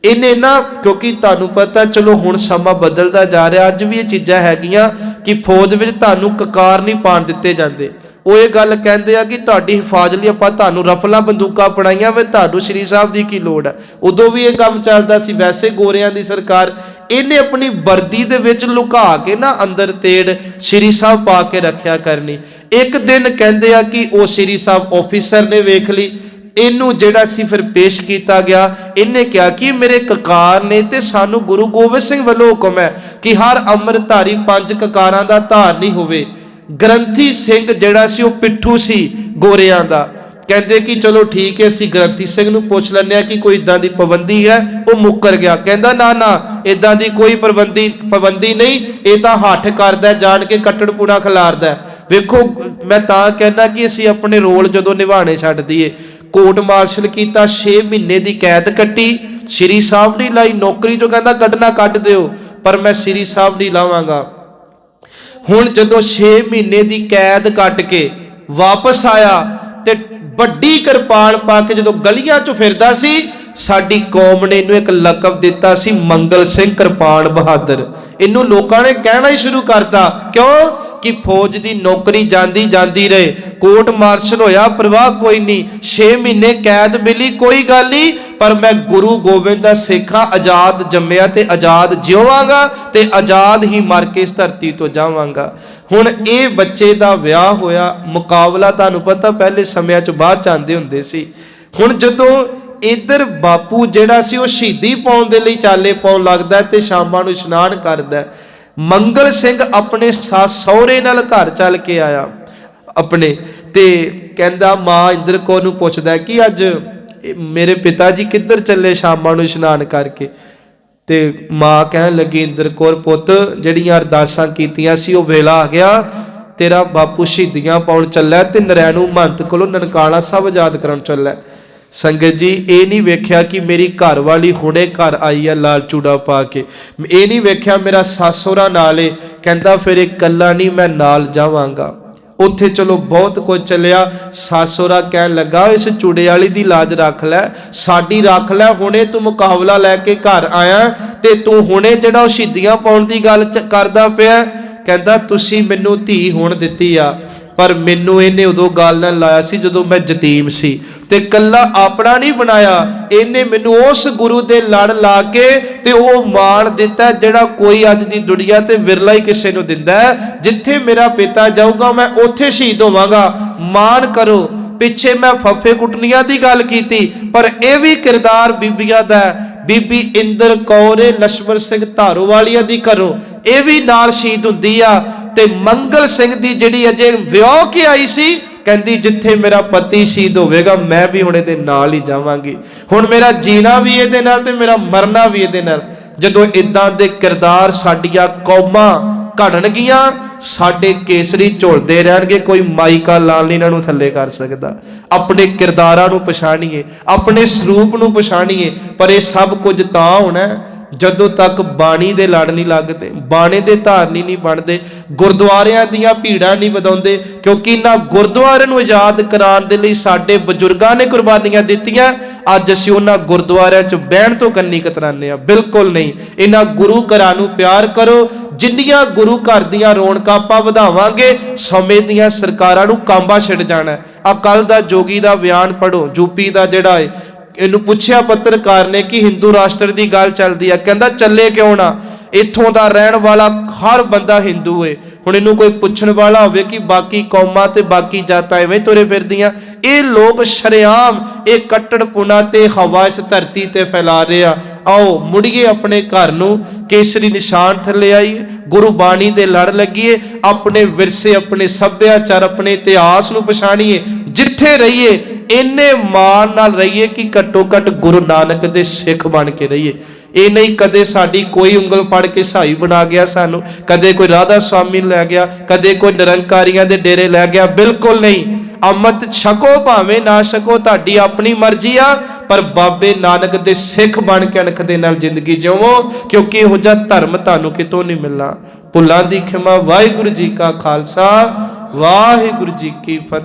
A: ਇਹਨੇ ਨਾ, ਕਿਉਂਕਿ ਤੁਹਾਨੂੰ ਪਤਾ ਚਲੋ ਹੁਣ ਸਮਾਂ ਬਦਲਦਾ ਜਾ ਰਿਹਾ, ਅੱਜ ਵੀ ਇਹ ਚੀਜ਼ਾਂ ਹੈਗੀਆਂ ਕਿ ਫੌਜ ਵਿੱਚ ਤੁਹਾਨੂੰ ਕਕਾਰ ਨਹੀਂ ਪਾਣ ਦਿੱਤੇ ਜਾਂਦੇ। ਉਹ ਇਹ ਗੱਲ ਕਹਿੰਦੇ ਆ ਕਿ ਤੁਹਾਡੀ ਹਿਫਾਜ਼ਤ ਲਈ ਆਪਾਂ ਤੁਹਾਨੂੰ ਰਫਲਾਂ ਬੰਦੂਕਾਂ ਪੜਾਈਆਂ, ਵੇ ਤੁਹਾਨੂੰ ਸ਼੍ਰੀ ਸਾਹਿਬ ਦੀ ਕੀ ਲੋੜ ਹੈ। ਉਦੋਂ ਵੀ ਇਹ ਕੰਮ ਚੱਲਦਾ ਸੀ। ਵੈਸੇ ਗੋਰਿਆਂ ਦੀ ਸਰਕਾਰ, ਇਹਨੇ ਆਪਣੀ ਵਰਦੀ ਦੇ ਵਿੱਚ ਲੁਕਾ ਕੇ ਨਾ ਅੰਦਰ ਤੇੜ ਸ਼੍ਰੀ ਸਾਹਿਬ ਪਾ ਕੇ ਰੱਖਿਆ ਕਰਨੀ। ਇੱਕ ਦਿਨ ਕਹਿੰਦੇ ਆ ਕਿ ਉਹ ਸ਼੍ਰੀ ਸਾਹਿਬ ਆਫੀਸਰ ਨੇ ਵੇਖ ਲਈ ਇਹਨੂੰ, ਜਿਹੜਾ ਸੀ ਫਿਰ ਪੇਸ਼ ਕੀਤਾ ਗਿਆ। ਇਹਨੇ ਕਿਹਾ ਕਿ ਮੇਰੇ ਕਕਾਰ ਨੇ ਤੇ ਸਾਨੂੰ ਗੁਰੂ ਗੋਬਿੰਦ ਸਿੰਘ ਵੱਲੋਂ ਹੁਕਮ ਹੈ ਕਿ ਹਰ ਅੰਮ੍ਰਿਤਧਾਰੀ 5 ਕਕਾਰਾਂ ਦਾ ਧਾਰਨੀ ਹੋਵੇ। ਗ੍ਰੰਥੀ ਸਿੰਘ ਜਿਹੜਾ ਸੀ ਉਹ ਪਿੱਠੂ ਸੀ ਗੋਰਿਆਂ ਦਾ। ਕਹਿੰਦੇ ਕਿ ਚਲੋ ਠੀਕ ਹੈ, ਅਸੀਂ ਗ੍ਰੰਥੀ ਸਿੰਘ ਨੂੰ ਪੁੱਛ ਲੈਂਦੇ ਆ ਕਿ ਕੋਈ ਇਦਾਂ ਦੀ ਪਾਬੰਦੀ ਹੈ। ਉਹ ਮੁੱਕਰ ਗਿਆ, ਕਹਿੰਦਾ ਨਾ ਨਾ ਇਦਾਂ ਦੀ ਕੋਈ ਪਾਬੰਦੀ ਨਹੀਂ, ਇਹ ਤਾਂ ਹੱਠ ਕਰਦਾ, ਜਾਣ ਕੇ ਕੱਟੜ ਪੂੜਾ ਖਿਲਾਰਦਾ। ਵੇਖੋ ਮੈਂ ਤਾਂ ਕਹਿੰਦਾ ਕਿ ਅਸੀਂ ਆਪਣੇ ਰੋਲ ਜਦੋਂ ਨਿਭਾਣੇ ਛੱਡ ਦਈਏ। ਕੋਰਟ ਮਾਰਸ਼ਲ ਕੀਤਾ, 6 ਮਹੀਨੇ ਦੀ ਕੈਦ ਕੱਟੀ। ਸ਼੍ਰੀ ਸਾਹਿਬ ਨਹੀਂ ਲਾਈ ਨੌਕਰੀ ਚੋਂ, ਕਹਿੰਦਾ ਕੱਢਣਾ ਕੱਢ ਦਿਓ, ਪਰ ਮੈਂ ਸ਼੍ਰੀ ਸਾਹਿਬ ਨਹੀਂ ਲਾਵਾਂਗਾ। ਹੁਣ ਜਦੋਂ 6 ਮਹੀਨੇ ਦੀ ਕੈਦ ਕੱਟ ਕੇ ਵਾਪਸ ਆਇਆ ਤੇ ਵੱਡੀ ਕਿਰਪਾਨ ਪਾ ਕੇ ਜਦੋਂ ਗਲੀਆਂ 'ਚ ਫਿਰਦਾ ਸੀ, ਸਾਡੀ ਕੌਮ ਨੇ ਇਹਨੂੰ ਇੱਕ ਲਕਬ ਦਿੱਤਾ ਸੀ, ਮੰਗਲ ਸਿੰਘ ਕਿਰਪਾਨ ਬਹਾਦਰ। ਇਹਨੂੰ ਲੋਕਾਂ ਨੇ ਕਹਿਣਾ ਹੀ ਸ਼ੁਰੂ ਕਰਤਾ। ਕਿਉਂ? ਕਿ ਫੌਜ ਦੀ ਨੌਕਰੀ ਜਾਂਦੀ ਰਹੇ, ਕੋਰਟ ਮਾਰਸ਼ਲ ਹੋਇਆ, ਪਰਵਾਹ ਕੋਈ ਨਹੀਂ, 6 ਮਹੀਨੇ ਕੈਦ ਮਿਲੀ, ਕੋਈ ਗੱਲ ਨਹੀਂ, ਪਰ ਮੈਂ ਗੁਰੂ ਗੋਬਿੰਦ ਦਾ ਸਿੱਖ ਹਾਂ, ਆਜ਼ਾਦ ਜੰਮਿਆ ਤੇ ਆਜ਼ਾਦ ਜਿਉਵਾਂਗਾ ਤੇ ਆਜ਼ਾਦ ਹੀ ਮਰ ਕੇ ਇਸ ਧਰਤੀ ਤੋਂ ਜਾਵਾਂਗਾ। ਹੁਣ ਇਹ ਬੱਚੇ ਦਾ ਵਿਆਹ ਹੋਇਆ। ਮੁਕਾਬਲਾ ਤੁਹਾਨੂੰ ਪਤਾ ਪਹਿਲੇ ਸਮਿਆਂ 'ਚ ਬਾਅਦ 'ਚ ਆਉਂਦੇ ਹੁੰਦੇ ਸੀ। ਹੁਣ ਜਦੋਂ ਇੱਧਰ ਬਾਪੂ ਜਿਹੜਾ ਸੀ ਉਹ ਸ਼ਹੀਦੀ ਪਾਉਣ ਦੇ ਲਈ ਚਾਲੇ ਪਾਉਣ ਲੱਗਦਾ ਤੇ ਸ਼ਾਮਾਂ ਨੂੰ ਇਸ਼ਨਾਨ ਕਰਦਾ। ਮੰਗਲ ਸਿੰਘ ਆਪਣੇ ਸੱਸ ਸਹੁਰੇ ਨਾਲ ਘਰ ਚੱਲ ਕੇ ਆਇਆ ਆਪਣੇ, ਤੇ ਕਹਿੰਦਾ ਮਾਂ ਇੰਦਰ ਕੌਰ ਨੂੰ ਪੁੱਛਦਾ ਕਿ ਅੱਜ ਮੇਰੇ ਪਿਤਾ ਜੀ ਕਿੱਧਰ ਚੱਲੇ ਸ਼ਾਮਾਂ ਨੂੰ ਇਸ਼ਨਾਨ ਕਰਕੇ। ਤੇ ਮਾਂ ਕਹਿਣ ਲੱਗੀ, ਇੰਦਰ ਕੌਰ ਪੁੱਤ, ਜਿਹੜੀਆਂ ਅਰਦਾਸਾਂ ਕੀਤੀਆਂ ਸੀ ਉਹ ਵੇਲਾ ਆ ਗਿਆ, ਤੇਰਾ ਬਾਪੂ ਸ਼ਹੀਦੀਆਂ ਪਾਉਣ ਚੱਲਾ ਤੇ ਨਰੈਣੂ ਮਹੰਤ ਕੋਲੋਂ ਨਨਕਾਣਾ ਸਾਹਿਬ ਆਜ਼ਾਦ ਕਰਨ ਚੱਲਾ। ਸੰਗਤ ਜੀ, ਇਹ ਨਹੀਂ ਵੇਖਿਆ ਕਿ ਮੇਰੀ ਘਰ ਵਾਲੀ ਹੁਣੇ ਘਰ ਆਈ ਹੈ ਲਾਲ ਚੂੜਾ ਪਾ ਕੇ, ਇਹ ਨਹੀਂ ਵੇਖਿਆ ਮੇਰਾ ਸੱਸ ਸਹੁਰਾ ਨਾਲ ਏ। ਕਹਿੰਦਾ ਫਿਰ ਇਹ ਇਕੱਲਾ ਨਹੀਂ, ਮੈਂ ਨਾਲ ਜਾਵਾਂਗਾ। ਉੱਥੇ ਚਲੋ ਬਹੁਤ ਕੁਝ ਚੱਲਿਆ। ਸੱਸ ਸਹੁਰਾ ਕਹਿਣ ਲੱਗਾ, ਇਸ ਚੂੜੇ ਵਾਲੀ ਦੀ ਲਾਜ ਰੱਖ ਲੈ, ਸਾਡੀ ਰੱਖ ਲੈ, ਹੁਣੇ ਤੂੰ ਮੁਕਾਬਲਾ ਲੈ ਕੇ ਘਰ ਆਇਆ ਤੇ ਤੂੰ ਹੁਣੇ ਜਿਹੜਾ ਉਹ ਸ਼ਹੀਦੀਆਂ ਪਾਉਣ ਦੀ ਗੱਲ ਕਰਦਾ ਪਿਆ। ਕਹਿੰਦਾ ਤੁਸੀਂ ਮੈਨੂੰ ਧੀ ਹੁਣ ਦਿੱਤੀ ਆ, ਪਰ ਮੈਨੂੰ ਇਹਨੇ ਉਦੋਂ ਗੱਲ ਨਾਲ ਲਾਇਆ ਸੀ ਜਦੋਂ ਮੈਂ ਯਤੀਮ ਸੀ, ਤੇ ਕੱਲਾ ਆਪਣਾ ਨਹੀਂ ਬਣਾਇਆ, ਇਹਨੇ ਮੈਨੂੰ ਉਸ ਗੁਰੂ ਦੇ ਲੜ ਲਾ ਕੇ ਤੇ ਉਹ ਮਾਣ ਦਿੱਤਾ ਜਿਹੜਾ ਕੋਈ ਅੱਜ ਦੀ ਦੁਨੀਆ ਤੇ ਵਿਰਲਾ ਹੀ ਕਿਸੇ ਨੂੰ ਦਿੰਦਾ। ਜਿੱਥੇ ਮੇਰਾ ਪਿਤਾ ਜਾਊਗਾ ਮੈਂ ਉੱਥੇ ਸ਼ਹੀਦ ਹੋਵਾਂਗਾ, ਮਾਣ ਕਰੋ। ਪਿੱਛੇ ਮੈਂ ਫੱਫੇ ਕੁੱਟਣੀਆਂ ਦੀ ਗੱਲ ਕੀਤੀ, ਪਰ ਇਹ ਵੀ ਕਿਰਦਾਰ ਬੀਬੀਆਂ ਦਾ। ਬੀਬੀ ਇੰਦਰ ਕੌਰ ਲਛਮਣ ਸਿੰਘ ਧਾਰੋਵਾਲੀਆ ਦੀ ਘਰੋਂ, ਇਹ ਵੀ ਨਾਲ ਸ਼ਹੀਦ ਹੁੰਦੀ ਆ। ਤੇ ਮੰਗਲ ਸਿੰਘ ਦੀ ਜਿਹੜੀ ਅਜੇ ਵਿਆਹ ਕੇ ਆਈ ਸੀ, ਕਹਿੰਦੀ ਜਿੱਥੇ ਮੇਰਾ ਪਤੀ ਸ਼ਹੀਦ ਹੋਵੇਗਾ ਮੈਂ ਵੀ ਹੁਣ ਇਹਦੇ ਨਾਲ ਹੀ ਜਾਵਾਂਗੀ। ਹੁਣ ਮੇਰਾ ਜੀਣਾ ਵੀ ਇਹਦੇ ਨਾਲ ਤੇ ਮੇਰਾ ਮਰਨਾ ਵੀ ਇਹਦੇ ਨਾਲ। ਜਦੋਂ ਇਦਾਂ ਦੇ ਕਿਰਦਾਰ ਸਾਡੀਆਂ ਕੌਮਾਂ ਘੜਨਗੀਆਂ, ਸਾਡੇ ਕੇਸਰੀ ਝੁਲਦੇ ਰਹਿਣਗੇ, ਕੋਈ ਮਾਈਕਾ ਲਾਲ ਨਹੀਂ ਇਹਨਾਂ ਨੂੰ ਥੱਲੇ ਕਰ ਸਕਦਾ। ਆਪਣੇ ਕਿਰਦਾਰਾਂ ਨੂੰ ਪਛਾਣੀਏ, ਆਪਣੇ ਸਰੂਪ ਨੂੰ ਪਛਾਣੀਏ, ਪਰ ਇਹ ਸਭ ਕੁਝ ਤਾਂ ਹੋਣਾ ਜਦੋਂ ਤੱਕ ਬਾਣੀ ਦੇ ਲੜ ਨਹੀਂ ਲੱਗਦੇ, ਬਾਣੇ ਦੇ ਧਾਰਨੀ ਨਹੀਂ ਬਣਦੇ, ਗੁਰਦੁਆਰਿਆਂ ਦੀਆਂ ਭੀੜਾਂ ਨਹੀਂ ਵਧਾਉਂਦੇ। ਕਿਉਂਕਿ ਇਹਨਾਂ ਗੁਰਦੁਆਰਿਆਂ ਨੂੰ ਆਜ਼ਾਦ ਕਰਾਉਣ ਦੇ ਲਈ ਸਾਡੇ ਬਜ਼ੁਰਗਾਂ ਨੇ ਕੁਰਬਾਨੀਆਂ ਦਿੱਤੀਆਂ। ਅੱਜ ਅਸੀਂ ਉਹਨਾਂ ਗੁਰਦੁਆਰਿਆਂ 'ਚ ਬਹਿਣ ਤੋਂ ਕੰਨੀ ਕਤਰਾਉਂਦੇ ਆ? ਬਿਲਕੁਲ ਨਹੀਂ। ਇਹਨਾਂ ਗੁਰੂ ਘਰਾਂ ਨੂੰ ਪਿਆਰ ਕਰੋ। ਜਿੰਨੀਆਂ ਗੁਰੂ ਘਰ ਦੀਆਂ ਰੌਣਕਾਂ ਆਪਾਂ ਵਧਾਵਾਂਗੇ, ਸਮੇਂ ਦੀਆਂ ਸਰਕਾਰਾਂ ਨੂੰ ਕਾਂਬਾ ਛਿੜ ਜਾਣਾ। ਆ ਕੱਲ ਦਾ ਜੋਗੀ ਦਾ ਬਿਆਨ ਪੜੋ, ਯੂਪੀ ਦਾ ਜਿਹੜਾ ਹੈ। ਇਹਨੂੰ ਪੁੱਛਿਆ ਪੱਤਰਕਾਰ ਨੇ ਕਿ ਹਿੰਦੂ ਰਾਸ਼ਟਰ ਦੀ ਗੱਲ ਚੱਲਦੀ ਆ, ਕਹਿੰਦਾ ਚੱਲੇ ਕਿਉਂ ਨਾ, ਇੱਥੋਂ ਦਾ ਰਹਿਣ ਵਾਲਾ ਹਰ ਬੰਦਾ ਹਿੰਦੂ ਹੈ। ਹੁਣ ਇਹਨੂੰ ਕੋਈ ਪੁੱਛਣ ਵਾਲਾ ਹੋਵੇ ਕਿ ਬਾਕੀ ਕੌਮਾਂ ਤੇ ਬਾਕੀ ਜਾਤਾਂ ਐਵੇਂ ਤੁਰੇ ਫਿਰਦੀਆਂ, ਇਹ ਲੋਕ ਸ਼ਰੇਆਮ ਇਹ ਕੱਟੜਪੁਣਾ ਤੇ ਹਵਾ ਇਸ ਧਰਤੀ ਤੇ ਫੈਲਾ ਰਹੇ ਆ। ਆਓ ਮੁੜੀਏ ਆਪਣੇ ਘਰ ਨੂੰ, ਕੇਸਰੀ ਨਿਸ਼ਾਨ ਥੱਲੇ ਆਈਏ, ਗੁਰੂ ਬਾਣੀ ਦੇ ਲੜ ਲੱਗੀਏ, ਆਪਣੇ ਵਿਰਸੇ, ਆਪਣੇ ਸੱਭਿਆਚਾਰ, ਆਪਣੇ ਇਤਿਹਾਸ ਨੂੰ ਪਛਾਣੀਏ। ਜਿੱਥੇ ਰਹੀਏ ਇੰਨੇ ਮਾਣ ਨਾਲ ਰਹੀਏ ਕਿ ਘੱਟੋ ਘੱਟ ਗੁਰੂ ਨਾਨਕ ਦੇ ਸਿੱਖ ਬਣ ਕੇ ਰਹੀਏ। ਇਹ ਨਹੀਂ ਕਦੇ ਸਾਡੀ ਕੋਈ ਉਂਗਲ ਫੜ ਕੇ ਸਹਾਈ ਬਣਾ ਗਿਆ ਸਾਨੂੰ, ਕਦੇ ਕੋਈ ਰਾਧਾ ਸਵਾਮੀ ਲੈ ਗਿਆ, ਕਦੇ ਕੋਈ ਨਿਰੰਕਾਰੀਆਂ ਦੇ ਡੇਰੇ ਲੈ ਗਿਆ। ਬਿਲਕੁਲ ਨਹੀਂ। ਅੰਮ੍ਰਿਤ ਛਕੋ ਭਾਵੇਂ ਨਾ ਛਕੋ, ਤੁਹਾਡੀ ਆਪਣੀ ਮਰਜ਼ੀ ਆ, ਪਰ ਬਾਬੇ ਨਾਨਕ ਦੇ ਸਿੱਖ ਬਣ ਕੇ ਅਣਖ ਦੇ ਨਾਲ ਜ਼ਿੰਦਗੀ ਜਿਉਵੋ, ਕਿਉਂਕਿ ਇਹੋ ਜਿਹਾ ਧਰਮ ਤੁਹਾਨੂੰ ਕਿਤੋਂ ਨਹੀਂ ਮਿਲਣਾ। ਭੁੱਲਾਂ ਦੀ ਖਿਮਾ। ਵਾਹਿਗੁਰੂ ਜੀ ਕਾ ਖਾਲਸਾ, ਵਾਹਿਗੁਰੂ ਜੀ ਕੀ ਫਤਿਹ।